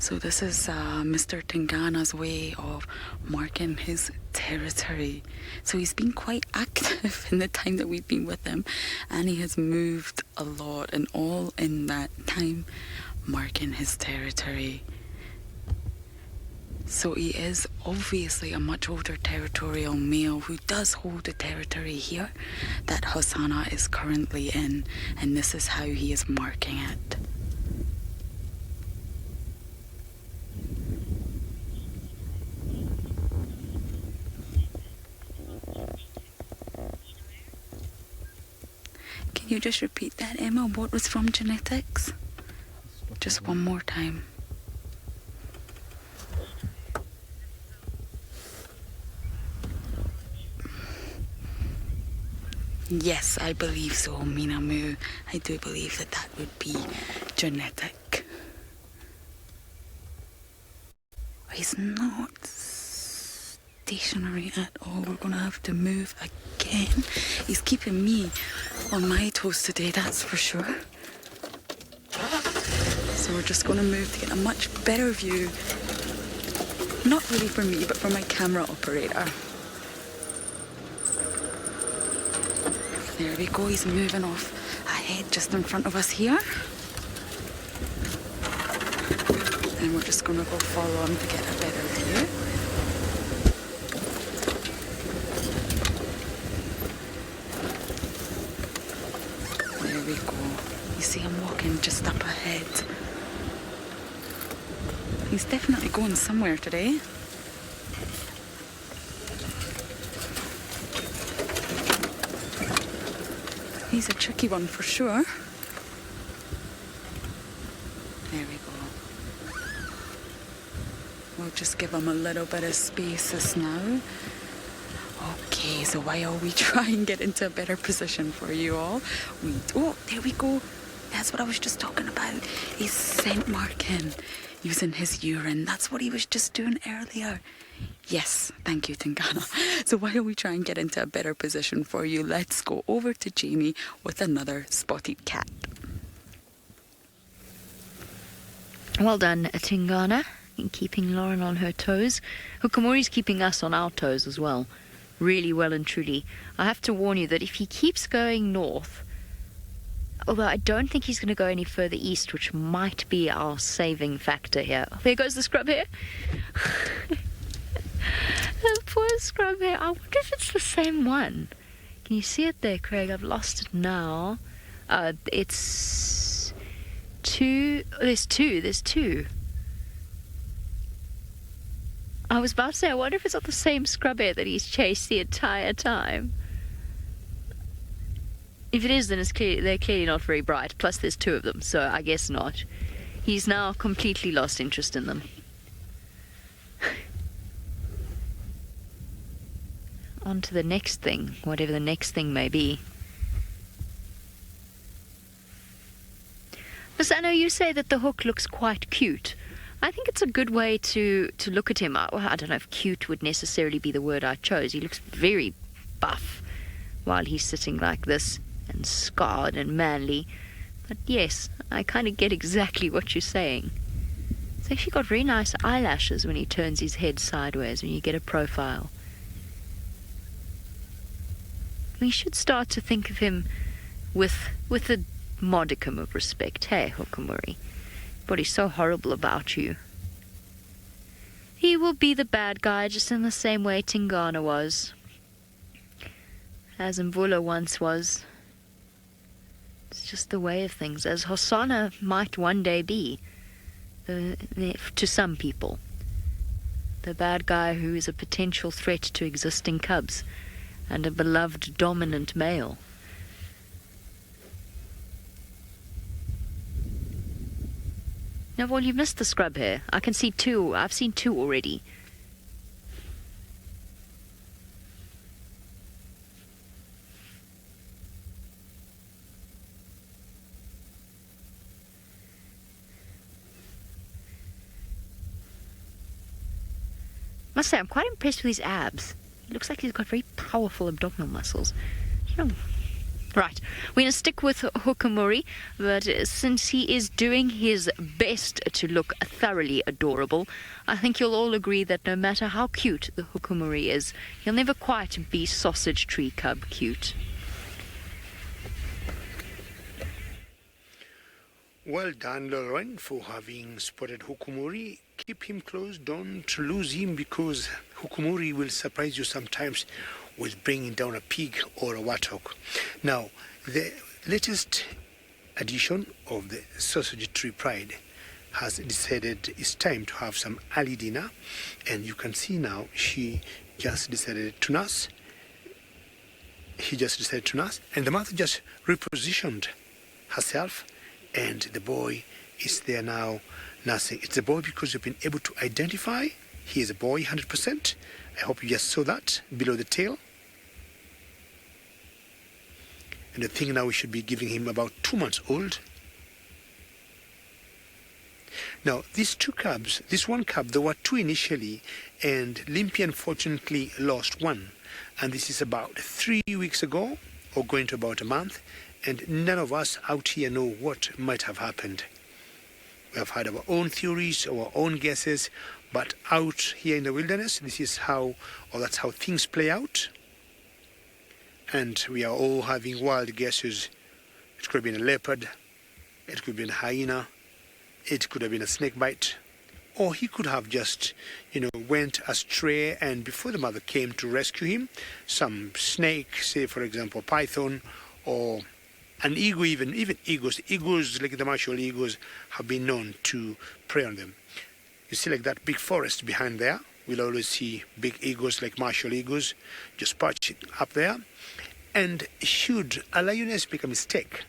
So this is Mr. Tingana's way of marking his territory. So he's been quite active in the time that we've been with him, and he has moved a lot, and all in that time marking his territory. So he is obviously a much older territorial male who does hold the territory here that Hosanna is currently in, and this is how he is marking it. Can you just repeat that, Emma? What was from genetics? Just one more time. Yes, I believe so, Minamu. I do believe that that would be genetic. He's not stationary at all. We're going to have to move again. He's keeping me on my toes today, that's for sure. So we're just going to move to get a much better view. Not really for me, but for my camera operator. There we go, he's moving off ahead just in front of us here. And we're just going to go follow him to get a better view. There we go. You see him walking just up ahead. He's definitely going somewhere today. He's a tricky one for sure. There we go. We'll just give him a little bit of space just now. Okay, so while we try and get into a better position for you all, oh, there we go. That's what I was just talking about. He's scent marking using his urine. That's what he was just doing earlier. Yes, thank you, Tingana. So while we try and get into a better position for you, let's go over to Jamie with another spotted cat. Well done, Tingana, in keeping Lauren on her toes. Hukamori's keeping us on our toes as well. Really well and truly. I have to warn you that if he keeps going north, although I don't think he's going to go any further east, which might be our saving factor here. Oh, there goes the scrub hare. The poor scrub hare. I wonder if it's the same one. Can you see it there, Craig? I've lost it now. It's two. There's two. I was about to say, I wonder if it's not the same scrub hare that he's chased the entire time. If it is, then they're clearly not very bright. Plus, there's two of them, so I guess not. He's now completely lost interest in them. On to the next thing, whatever the next thing may be. Miss Anna, you say that the hook looks quite cute. I think it's a good way to look at him. I don't know if cute would necessarily be the word I chose. He looks very buff while he's sitting like this, and scarred and manly. But yes, I kind of get exactly what you're saying. He's actually got very nice eyelashes when he turns his head sideways, when you get a profile. We should start to think of him with a modicum of respect. Hey, Hukamuri, but he's so horrible about you. He will be the bad guy just in the same way Tingana was, as Mvula once was. It's just the way of things, as Hosanna might one day be to some people. The bad guy who is a potential threat to existing cubs and a beloved dominant male. Now, well, you missed the scrub hare. I can see two. I've seen two already. Must say, I'm quite impressed with his abs. He looks like he's got very powerful abdominal muscles. Right, we're going to stick with Hukumuri, but since he is doing his best to look thoroughly adorable, I think you'll all agree that no matter how cute the Hukumuri is, he'll never quite be sausage tree cub cute. Well done, Lauren, for having spotted Hukumuri. Keep him close, don't lose him, because Hukumuri will surprise you sometimes with bringing down a pig or a warthog. Now, the latest edition of the Sausage Tree Pride has decided it's time to have some early dinner, and you can see now she just decided to nurse. He just decided to nurse, and the mother just repositioned herself, and the boy is there now nursing. It's a boy because you've been able to identify he is a boy 100%. I hope you just saw that below the tail. And I think now we should be giving him about 2 months old. Now, these two cubs, this one cub, there were two initially, and Limpy unfortunately lost one. And this is about 3 weeks ago, or going to about a month, and none of us out here know what might have happened. We have had our own theories, our own guesses, but out here in the wilderness, this is how, or that's how things play out. And we are all having wild guesses. It could have been a leopard, it could have been a hyena, it could have been a snake bite, or he could have just, went astray, and before the mother came to rescue him, some snake, say for example python, or an eagle, even eagles like the martial eagles have been known to prey on them. You see, like that big forest behind there, we'll always see big eagles like martial eagles just perched up there. And should a lioness make a mistake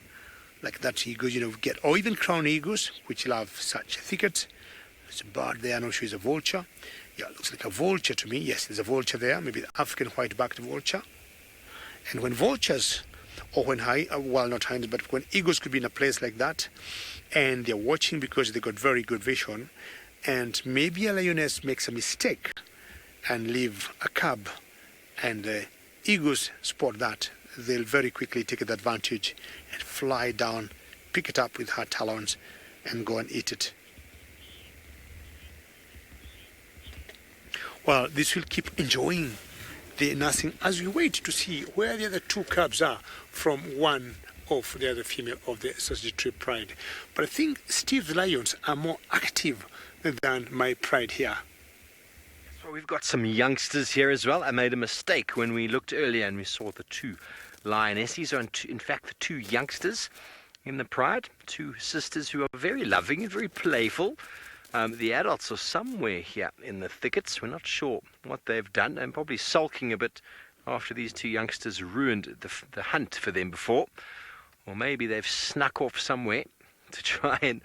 like that eagle, get, or even crown eagles, which love such thickets. There's a bird there, I'm not sure it's a vulture. Yeah, it looks like a vulture to me. Yes, there's a vulture there, maybe the African white-backed vulture. And when vultures, or when not hinds, but when eagles could be in a place like that, and they're watching because they got very good vision, and maybe a lioness makes a mistake and leave a cub, and the eagles spot that, they'll very quickly take advantage and fly down, pick it up with her talons, and go and eat it. Well, this will keep enjoying the nursing as we wait to see where the other two cubs are from one of the other female of the Sausage Tree Pride. But I think Steve's lions are more active than my pride here. Well, we've got some youngsters here as well. I made a mistake when we looked earlier and we saw the two lionesses, are in fact the two youngsters in the pride, two sisters who are very loving and very playful. The adults are somewhere here in the thickets. We're not sure what they've done. They're probably sulking a bit after these two youngsters ruined the hunt for them before. Or maybe they've snuck off somewhere to try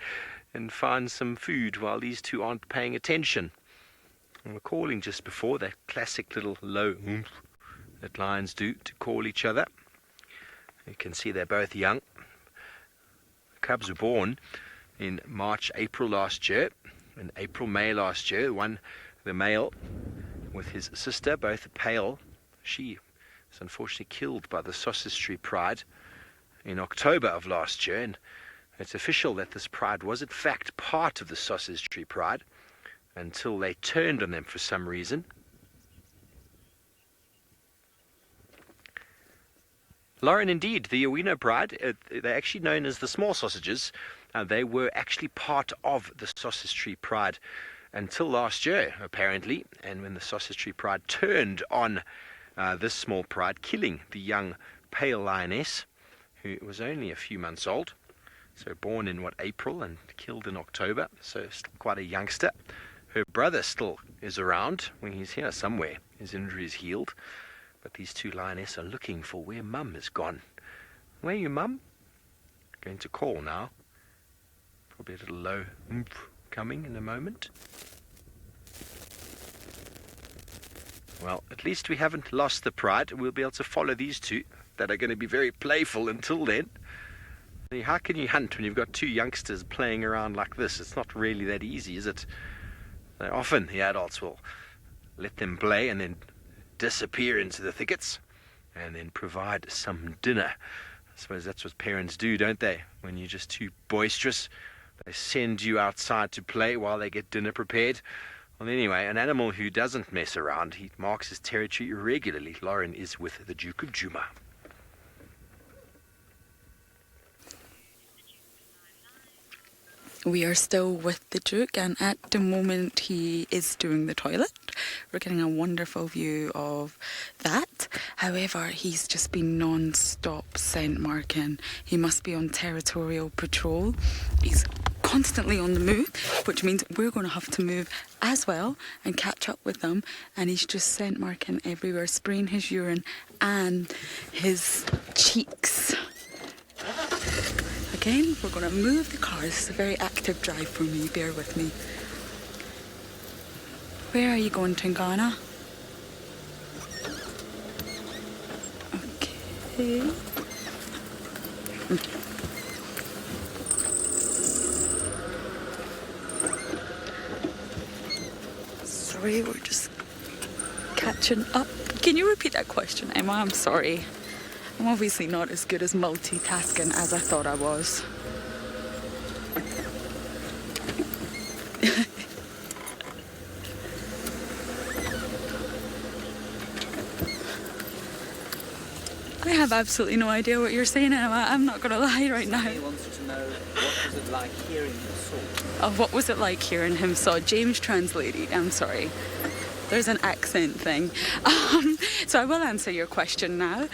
and find some food while these two aren't paying attention. And we're calling just before, that classic little low oomph that lions do to call each other. You can see they're both young. The cubs were born in March, April last year, in April, May last year. One, the male, with his sister, both pale. She was unfortunately killed by the Sausage Tree Pride in October of last year, and it's official that this pride was in fact part of the Sausage Tree Pride until they turned on them for some reason. Lauren, indeed, the Owino Pride, they're actually known as the small sausages. They were actually part of the Sausage Tree Pride until last year, apparently, and when the Sausage Tree Pride turned on this small pride, killing the young pale lioness, who was only a few months old. So born in, April and killed in October. So still quite a youngster. Her brother still is around. When he's here somewhere, his injury is healed. But these two lionesses are looking for where Mum has gone. Where are you, Mum? Going to call now. Probably a little low oomph coming in a moment. Well, at least we haven't lost the pride. We'll be able to follow these two that are going to be very playful until then. How can you hunt when you've got two youngsters playing around like this? It's not really that easy, is it? Often the adults will let them play and then disappear into the thickets and then provide some dinner. I suppose that's what parents do, don't they? When you're just too boisterous, they send you outside to play while they get dinner prepared. Well, anyway, an animal who doesn't mess around, he marks his territory regularly. Lauren is with the Duke of Djuma. We are still with the Duke, and at the moment he is doing the toilet. We're getting a wonderful view of that. However, he's just been non-stop scent marking. He must be on territorial patrol. He's constantly on the move, which means we're going to have to move as well and catch up with them. And he's just scent marking everywhere, spraying his urine and his cheeks. Again, we're going to move the car. This is a very active drive for me. Bear with me. Where are you going, Tingana? Okay. Sorry, we're just catching up. Can you repeat that question, Emma? I'm sorry. I'm obviously not as good as multitasking as I thought I was. I have absolutely no idea what you're saying, Emma. I'm not going to lie right now. He wants to know, what was it like hearing him saw? Oh, what was it like hearing him saw? James translated. I'm sorry. There's an accent thing. So I will answer your question now.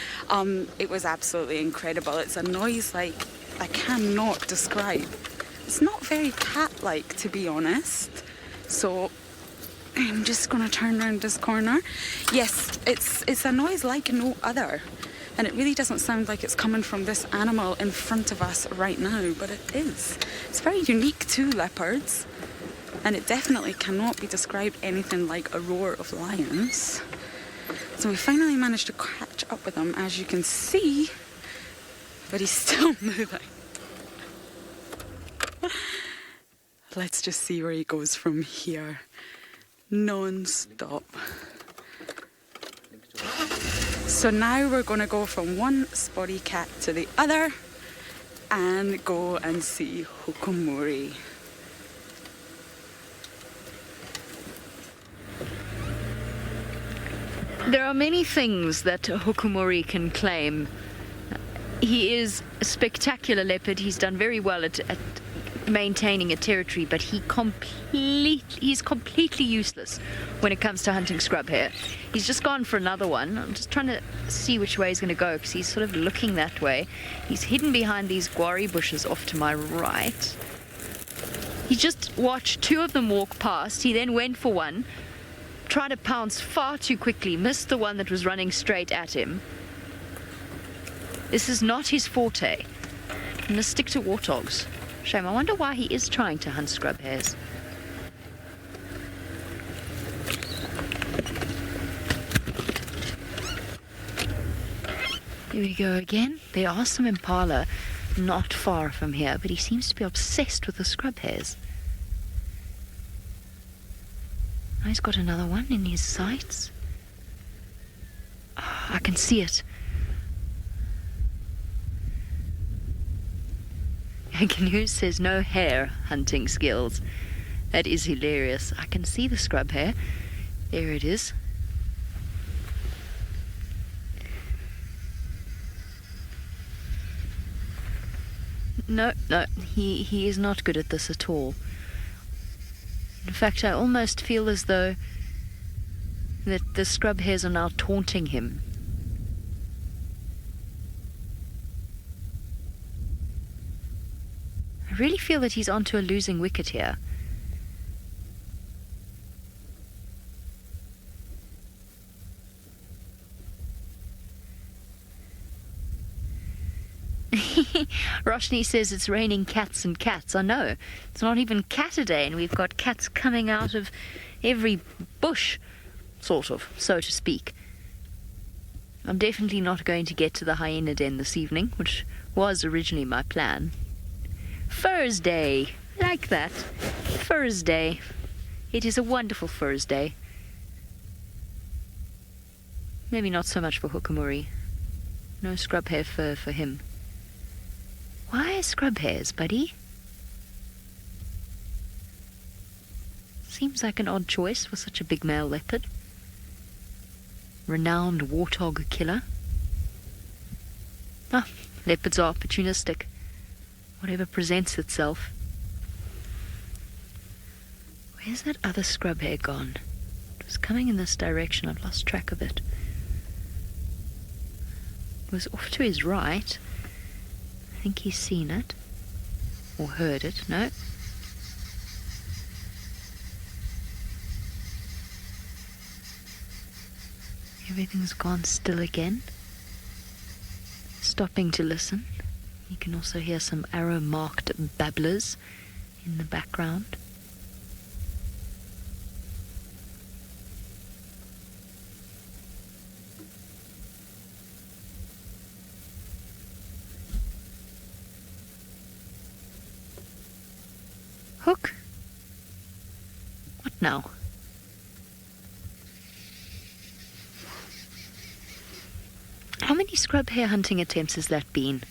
It was absolutely incredible. It's a noise like I cannot describe. It's not very cat-like, to be honest. So I'm just going to turn around this corner. Yes, it's a noise like no other. And it really doesn't sound like it's coming from this animal in front of us right now, but it is. It's very unique to leopards. And it definitely cannot be described anything like a roar of lions. So we finally managed to catch up with him, as you can see, but he's still moving. Let's just see where he goes from here. Non-stop. So now we're going to go from one spotty cat to the other and go and see Hukumuri. There are many things that Hukumuri can claim. He is a spectacular leopard. He's done very well at maintaining a territory, but he's completely useless when it comes to hunting scrub hare. He's just gone for another one. I'm just trying to see which way he's going to go because he's sort of looking that way. He's hidden behind these guarri bushes off to my right. He just watched two of them walk past. He then went for one, tried to pounce far too quickly, missed the one that was running straight at him. This is not his forte. I'm going to stick to warthogs. Shame. I wonder why he is trying to hunt scrub hares. Here we go again. There are some impala not far from here, but he seems to be obsessed with the scrub hares. Now he's got another one in his sights. Oh, I can see it. Canoe says no hare hunting skills. That is hilarious. I can see the scrub hare. There it is. No, he is not good at this at all. In fact, I almost feel as though that the scrub hares are now taunting him. I really feel that he's onto a losing wicket here. Roshni says it's raining cats and cats. I know. It's not even cat a day, and we've got cats coming out of every bush, sort of, so to speak. I'm definitely not going to get to the hyena den this evening, which was originally my plan. Thursday. Like that. Thursday. It is a wonderful Thursday. Maybe not so much for Hukamuri. No scrub hair fur for him. Why scrub hairs, buddy? Seems like an odd choice for such a big male leopard. Renowned warthog killer. Ah, leopards are opportunistic. Whatever presents itself. Where's that other scrub hair gone? It was coming in this direction. I've lost track of it. It was off to his right. I think he's seen it. Or heard it. No. Everything's gone still again. Stopping to listen. You can also hear some arrow-marked babblers in the background. Hook? What now? How many scrub hare hunting attempts has that been?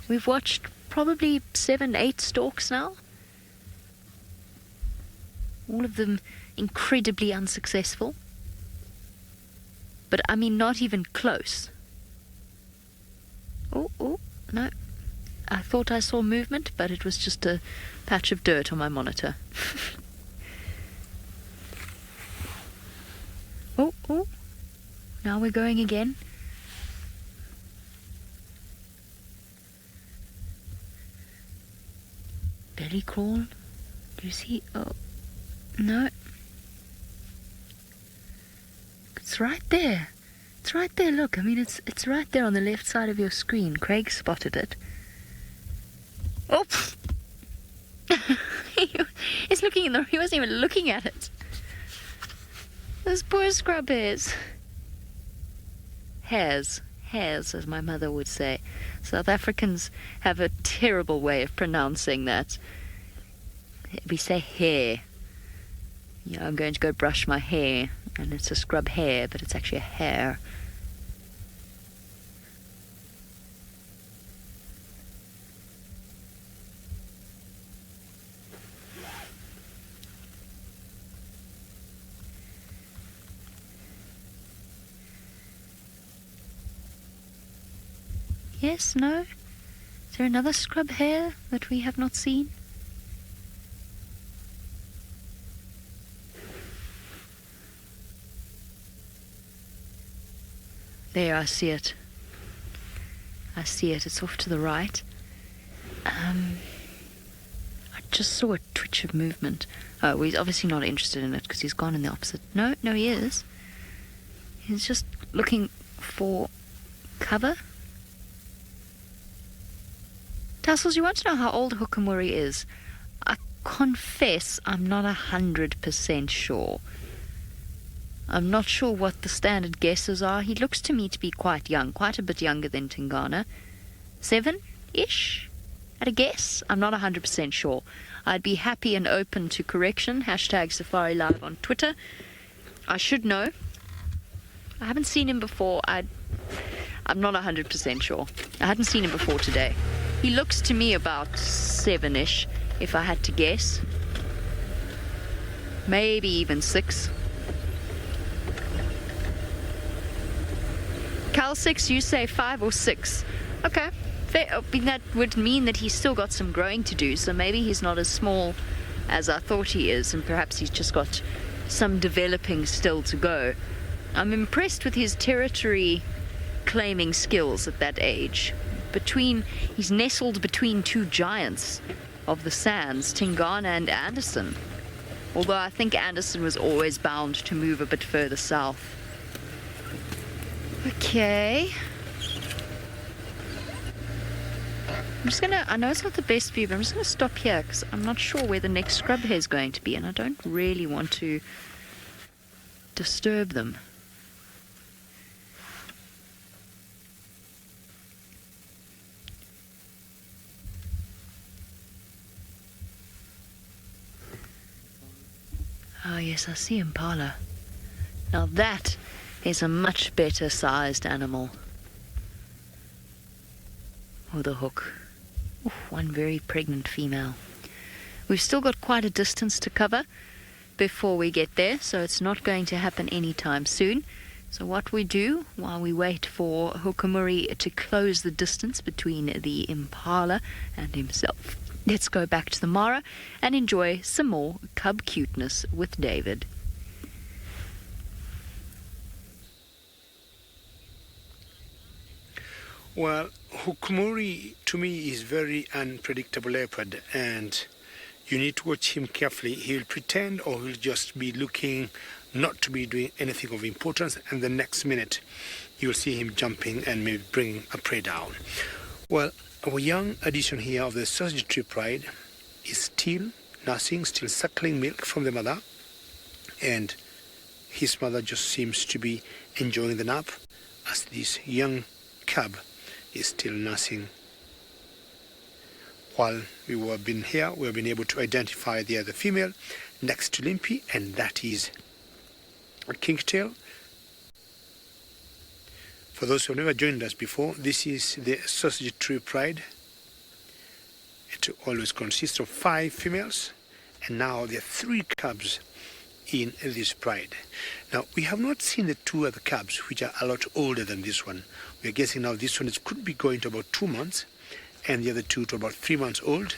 We've watched probably 7, 8 stalks now. All of them incredibly unsuccessful. But I mean, not even close. Oh, no. I thought I saw movement, but it was just a patch of dirt on my monitor. Oh. Now we're going again. Belly crawl. Do you see? Oh, no. It's right there. It's right there, look. I mean, it's right there on the left side of your screen. Craig spotted it. Oh! He's looking in the... He wasn't even looking at it. Those poor scrub hairs. Hairs, as my mother would say. South Africans have a terrible way of pronouncing that. We say hair. You know, I'm going to go brush my hair, and it's a scrub hair, but it's actually a hair. Yes, no? Is there another scrub hare that we have not seen? There, I see it. It's off to the right. I just saw a twitch of movement. Oh, well, he's obviously not interested in it because he's gone in the opposite. No, he is. He's just looking for cover. Tassels, you want to know how old Hukamuri is? I confess I'm not 100% sure. I'm not sure what the standard guesses are. He looks to me to be quite young, quite a bit younger than Tingana. 7-ish at a guess? I'm not 100% sure. I'd be happy and open to correction. Hashtag Safari Live on Twitter. I should know. I haven't seen him before. I'm not 100% sure. I hadn't seen him before today. He looks to me about 7-ish, if I had to guess. Maybe even 6. Cal 6, you say 5 or 6. Okay. Fair. I mean, that would mean that he's still got some growing to do, so maybe he's not as small as I thought he is, and perhaps he's just got some developing still to go. I'm impressed with his territory claiming skills at that age, he's nestled between two giants of the sands, Tingana and Anderson. Although I think Anderson was always bound to move a bit further south. Okay. I know it's not the best view, but I'm just going to stop here because I'm not sure where the next scrub hare is going to be, and I don't really want to disturb them. Oh yes, I see impala. Now that is a much better sized animal. Oh, the hook. Ooh, one very pregnant female. We've still got quite a distance to cover before we get there, so it's not going to happen anytime soon. So what we do while we wait for Hukamuri to close the distance between the impala and himself, let's go back to the Mara and enjoy some more cub cuteness with David. Well, Hukamuri to me is very unpredictable leopard, and you need to watch him carefully. He'll pretend or he'll just be looking not to be doing anything of importance, and the next minute you'll see him jumping and maybe bringing a prey down. Well, our young addition here of the sausage tree pride is still nursing, still suckling milk from the mother, and his mother just seems to be enjoying the nap as this young cub is still nursing. While we have been here, we have been able to identify the other female next to Limpy, and that is a kinktail. For those who have never joined us before, this is the sausage tree pride. It always consists of 5 females, and now there are 3 cubs in this pride. Now, we have not seen the 2 other cubs, which are a lot older than this one. We are guessing now this one could be going to about 2 months, and the other 2 to about 3 months old.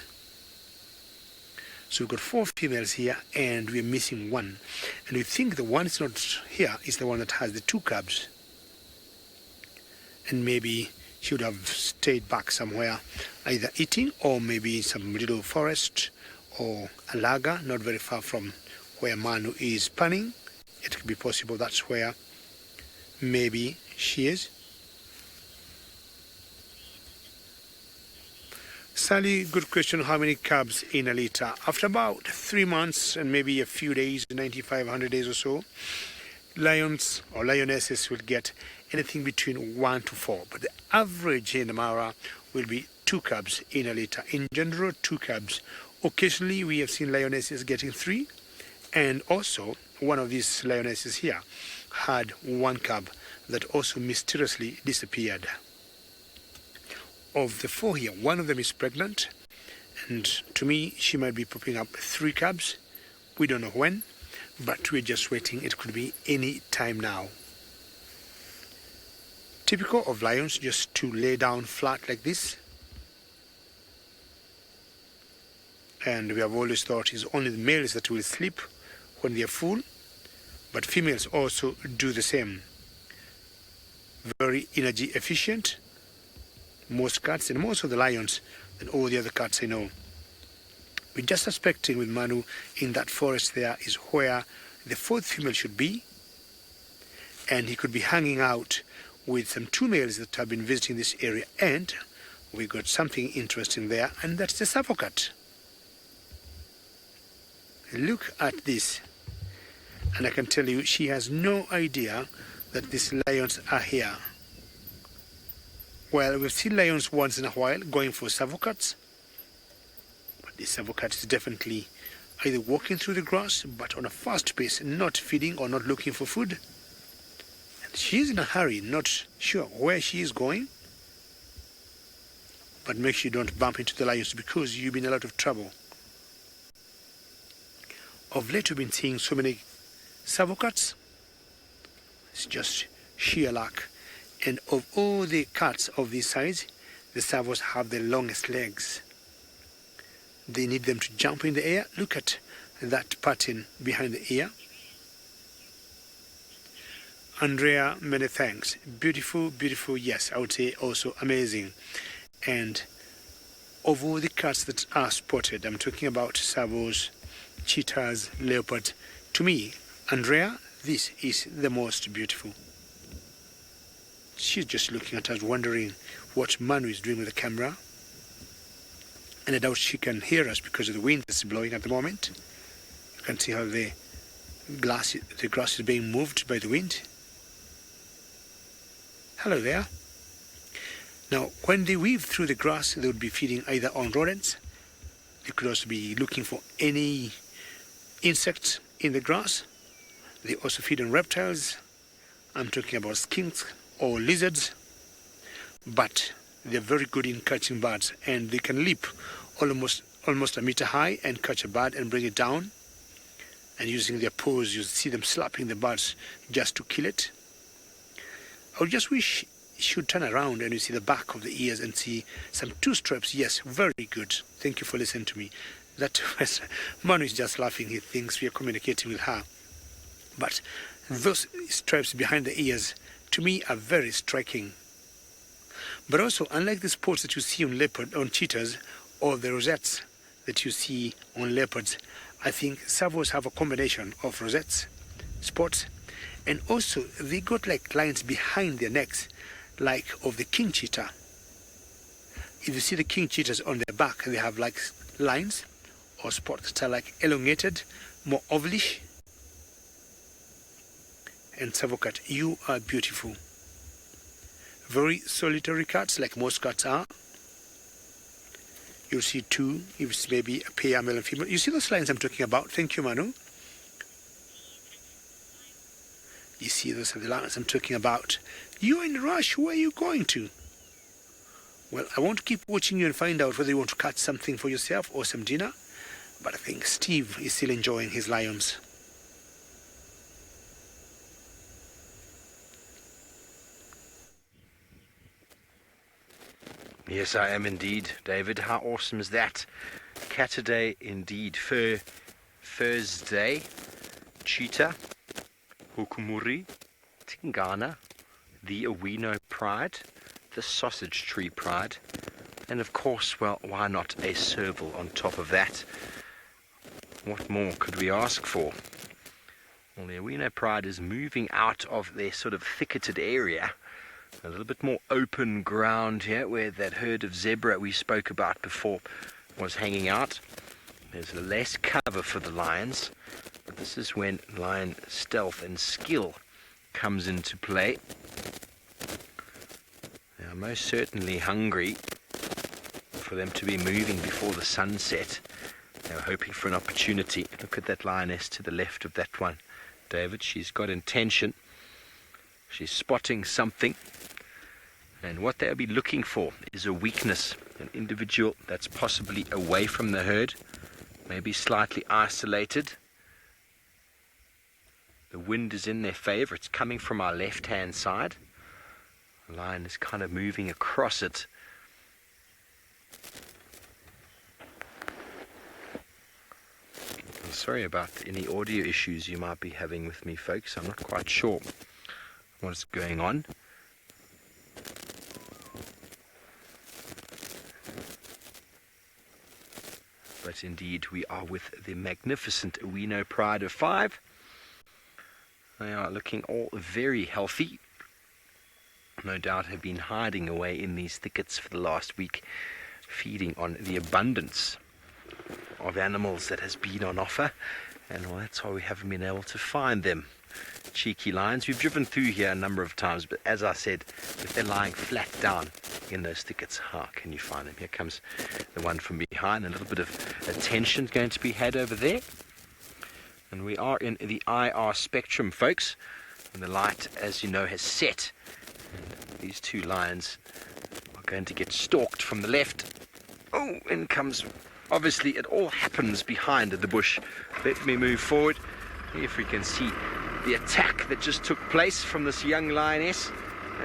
So we've got 4 females here, and we're missing 1. And we think the one that's not here is the one that has the 2 cubs. And maybe she would have stayed back somewhere, either eating or maybe in some little forest or a lager, not very far from where Manu is panning. It could be possible that's where maybe she is. Sally, good question. How many cubs in a litter? After about 3 months and maybe a few days, 95, 100 days or so, lions or lionesses will get anything between 1 to 4. But the average in the Mara will be 2 cubs in a litter. In general, 2 cubs. Occasionally, we have seen lionesses getting 3. And also, one of these lionesses here had 1 cub that also mysteriously disappeared. Of the 4 here, 1 of them is pregnant, and to me, she might be popping up 3 cubs. We don't know when, but we're just waiting. It could be any time now. Typical of lions, just to lay down flat like this. And we have always thought it's only the males that will sleep when they are full, but females also do the same. Very energy efficient. Most cats and most of the lions than all the other cats I know. We're just suspecting with Manu in that forest there is where the 4th female should be, and he could be hanging out with some 2 males that have been visiting this area, and we got something interesting there, and that's the savocat. Look at this, and I can tell you she has no idea that these lions are here. Well, we've seen lions once in a while going for savocats, but this savocat is definitely either walking through the grass but on a fast pace, not feeding or not looking for food. And she's in a hurry, not sure where she is going, but make sure you don't bump into the lions because you'll be in a lot of trouble. Of late we've been seeing so many savocats. It's just sheer luck. And of all the cats of this size, the savos have the longest legs. They need them to jump in the air. Look at that pattern behind the ear. Andrea, many thanks. Beautiful, beautiful, yes, I would say also amazing. And of all the cats that are spotted, I'm talking about savos, cheetahs, leopards. To me, Andrea, this is the most beautiful. She's just looking at us, wondering what Manu is doing with the camera. And I doubt she can hear us because of the wind that's blowing at the moment. You can see how the grass is being moved by the wind. Hello there. Now, when they weave through the grass, they would be feeding either on rodents. They could also be looking for any insects in the grass. They also feed on reptiles. I'm talking about skinks or lizards. But they're very good in catching birds, and they can leap almost a meter high and catch a bird and bring it down. And using their paws, you see them slapping the birds just to kill it. I would just wish you should turn around and you see the back of the ears and see some two stripes. Yes, very good. Thank you for listening to me. That was, Manu is just laughing. He thinks we are communicating with her. But those stripes behind the ears, to me, are very striking. But also, unlike the spots that you see on cheetahs, or the rosettes that you see on leopards, I think savos have a combination of rosettes, spots, and also they got like lines behind their necks, like of the king cheetah. If you see the king cheetahs on their back, they have like lines or spots that are like elongated, more ovalish. And savo cat, you are beautiful. Very solitary cats, like most cats are. You'll see two, it's maybe a pair, male and female. You see those lines I'm talking about? Thank you, Manu. You see those are the lines I'm talking about. You're in a rush, where are you going to? Well, I want to keep watching you and find out whether you want to catch something for yourself or some dinner. But I think Steve is still enjoying his lions. Yes, I am indeed, David. How awesome is that? Cataday indeed. Thursday, cheetah, hukumuri, tingana, the Owino pride, the sausage tree pride, and of course, well, why not a serval on top of that? What more could we ask for? Well, the Owino pride is moving out of their sort of thicketed area. A little bit more open ground here where that herd of zebra we spoke about before was hanging out. There's less cover for the lions, but this is when lion stealth and skill comes into play. They are most certainly hungry for them to be moving before the sunset. They were hoping for an opportunity. Look at that lioness to the left of that one, David. She's got intention. She's spotting something, and what they'll be looking for is a weakness, an individual that's possibly away from the herd, maybe slightly isolated. The wind is in their favor. It's coming from our left-hand side. The lion is kind of moving across it. I'm sorry about any audio issues you might be having with me, folks. I'm not quite sure what's going on. But indeed, we are with the magnificent Owino pride of 5. They are looking all very healthy. No doubt have been hiding away in these thickets for the last week, feeding on the abundance of animals that has been on offer. And well, that's why we haven't been able to find them. Cheeky lions. We've driven through here a number of times, but as I said, if they're lying flat down in those thickets, how can you find them? Here comes the one from behind. A little bit of attention going to be had over there. And we are in the IR spectrum, folks. And the light, as you know, has set. And these two lions are going to get stalked from the left. Oh, in comes... Obviously, it all happens behind the bush. Let me move forward. If we can see the attack that just took place from this young lioness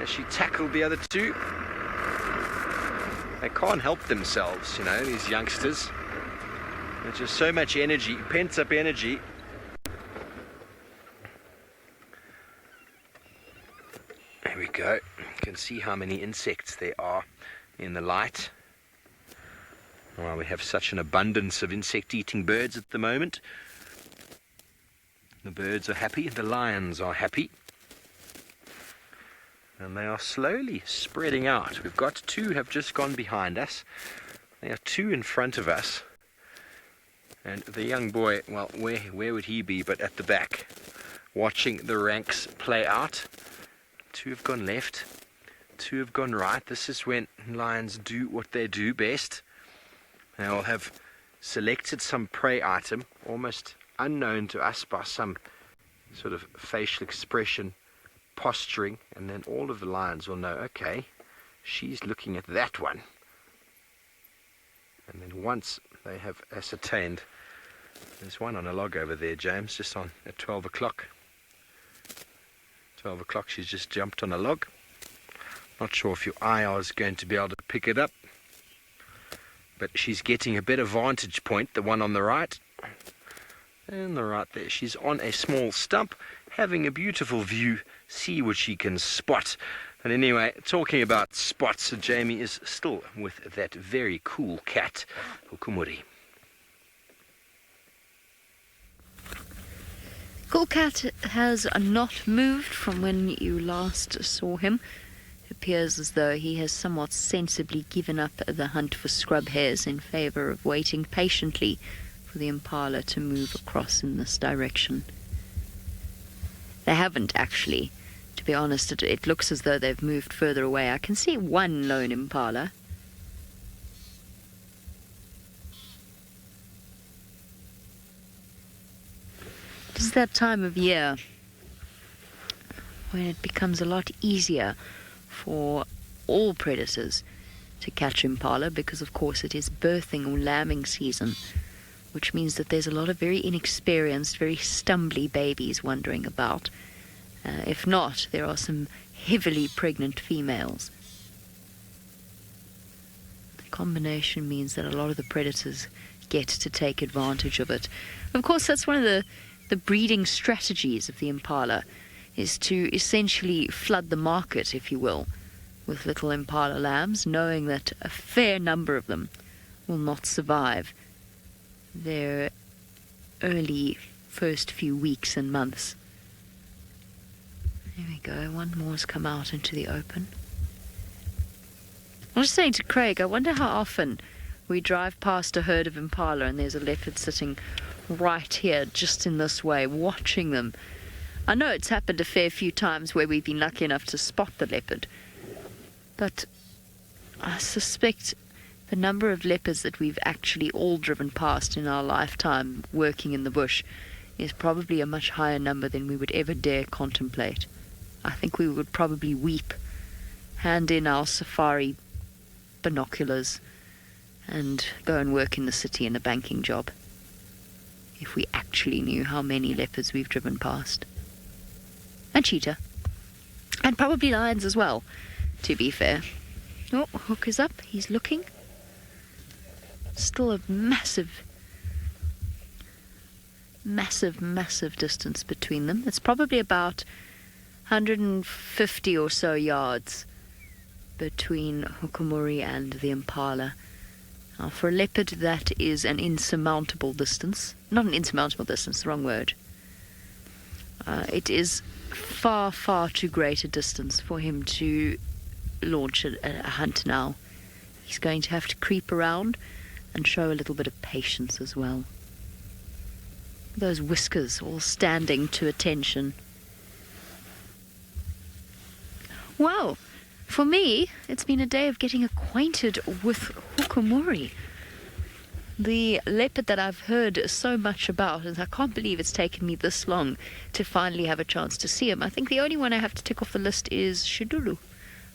as she tackled the other two. They can't help themselves, you know, these youngsters. There's just so much energy, pent up energy. There we go. You can see how many insects there are in the light. Well, we have such an abundance of insect-eating birds at the moment. The birds are happy, the lions are happy. And they are slowly spreading out. We've got two have just gone behind us. There are two in front of us. And the young boy, well, where would he be but at the back, watching the ranks play out. Two have gone left, two have gone right. This is when lions do what they do best. They will have selected some prey item, almost unknown to us by some sort of facial expression, posturing, and then all of the lions will know, okay, she's looking at that one. And then once they have ascertained, there's one on a log over there, James, just on at 12 o'clock. 12 o'clock, she's just jumped on a log. Not sure if your eye is going to be able to pick it up, but she's getting a better vantage point, the one on the right. And the right there, she's on a small stump, having a beautiful view, see what she can spot. And anyway, talking about spots, Jamie is still with that very cool cat, Hukumuri. Cool Cat has not moved from when you last saw him. It appears as though he has somewhat sensibly given up the hunt for scrub hares in favour of waiting patiently for the impala to move across in this direction. They haven't actually. To be honest, it looks as though they've moved further away. I can see one lone impala. It is that time of year when it becomes a lot easier for all predators to catch impala because, of course, it is birthing or lambing season, which means that there's a lot of very inexperienced, very stumbly babies wandering about. If not, there are some heavily pregnant females. The combination means that a lot of the predators get to take advantage of it. Of course, that's one of the breeding strategies of the impala, is to essentially flood the market, if you will, with little impala lambs, knowing that a fair number of them will not survive their early first few weeks and months. There we go, one more's come out into the open. I was saying to Craig, I wonder how often we drive past a herd of impala and there's a leopard sitting right here, just in this way, watching them. I know it's happened a fair few times where we've been lucky enough to spot the leopard, but I suspect the number of leopards that we've actually all driven past in our lifetime working in the bush is probably a much higher number than we would ever dare contemplate. I think we would probably weep, hand in our safari binoculars, and go and work in the city in a banking job if we actually knew how many leopards we've driven past. And cheetah. And probably lions as well, to be fair. Oh, hook is up. He's looking. Still a massive distance between them. It's probably about 150 or so yards between Hukumuri and the impala. Now, for a leopard, that is an insurmountable distance. Not an insurmountable distance, the wrong word. It is far, far too great a distance for him to launch a hunt now. He's going to have to creep around and show a little bit of patience as well. Those whiskers all standing to attention. Well, for me, it's been a day of getting acquainted with Hukumuri, the leopard that I've heard so much about, and I can't believe it's taken me this long to finally have a chance to see him. I think the only one I have to tick off the list is Shidulu.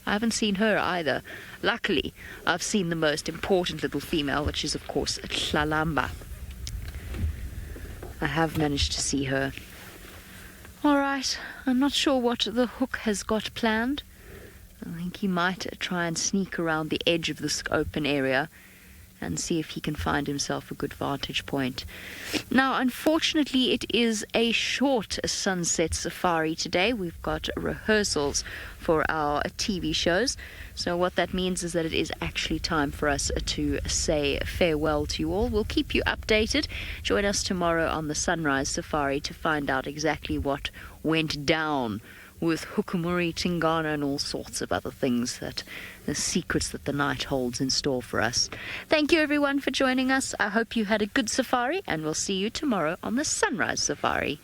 I haven't seen her either. Luckily, I've seen the most important little female, which is, of course, Tlalamba. I have managed to see her. All right, I'm not sure what the hook has got planned. I think he might try and sneak around the edge of this open area and see if he can find himself a good vantage point. Now, unfortunately, it is a short sunset safari today. We've got rehearsals for our TV shows. So what that means is that it is actually time for us to say farewell to you all. We'll keep you updated. Join us tomorrow on the Sunrise Safari to find out exactly what went down with Hukumuri, Tingana, and all sorts of other things, that the secrets that the night holds in store for us. Thank you, everyone, for joining us. I hope you had a good safari, and we'll see you tomorrow on the Sunrise Safari.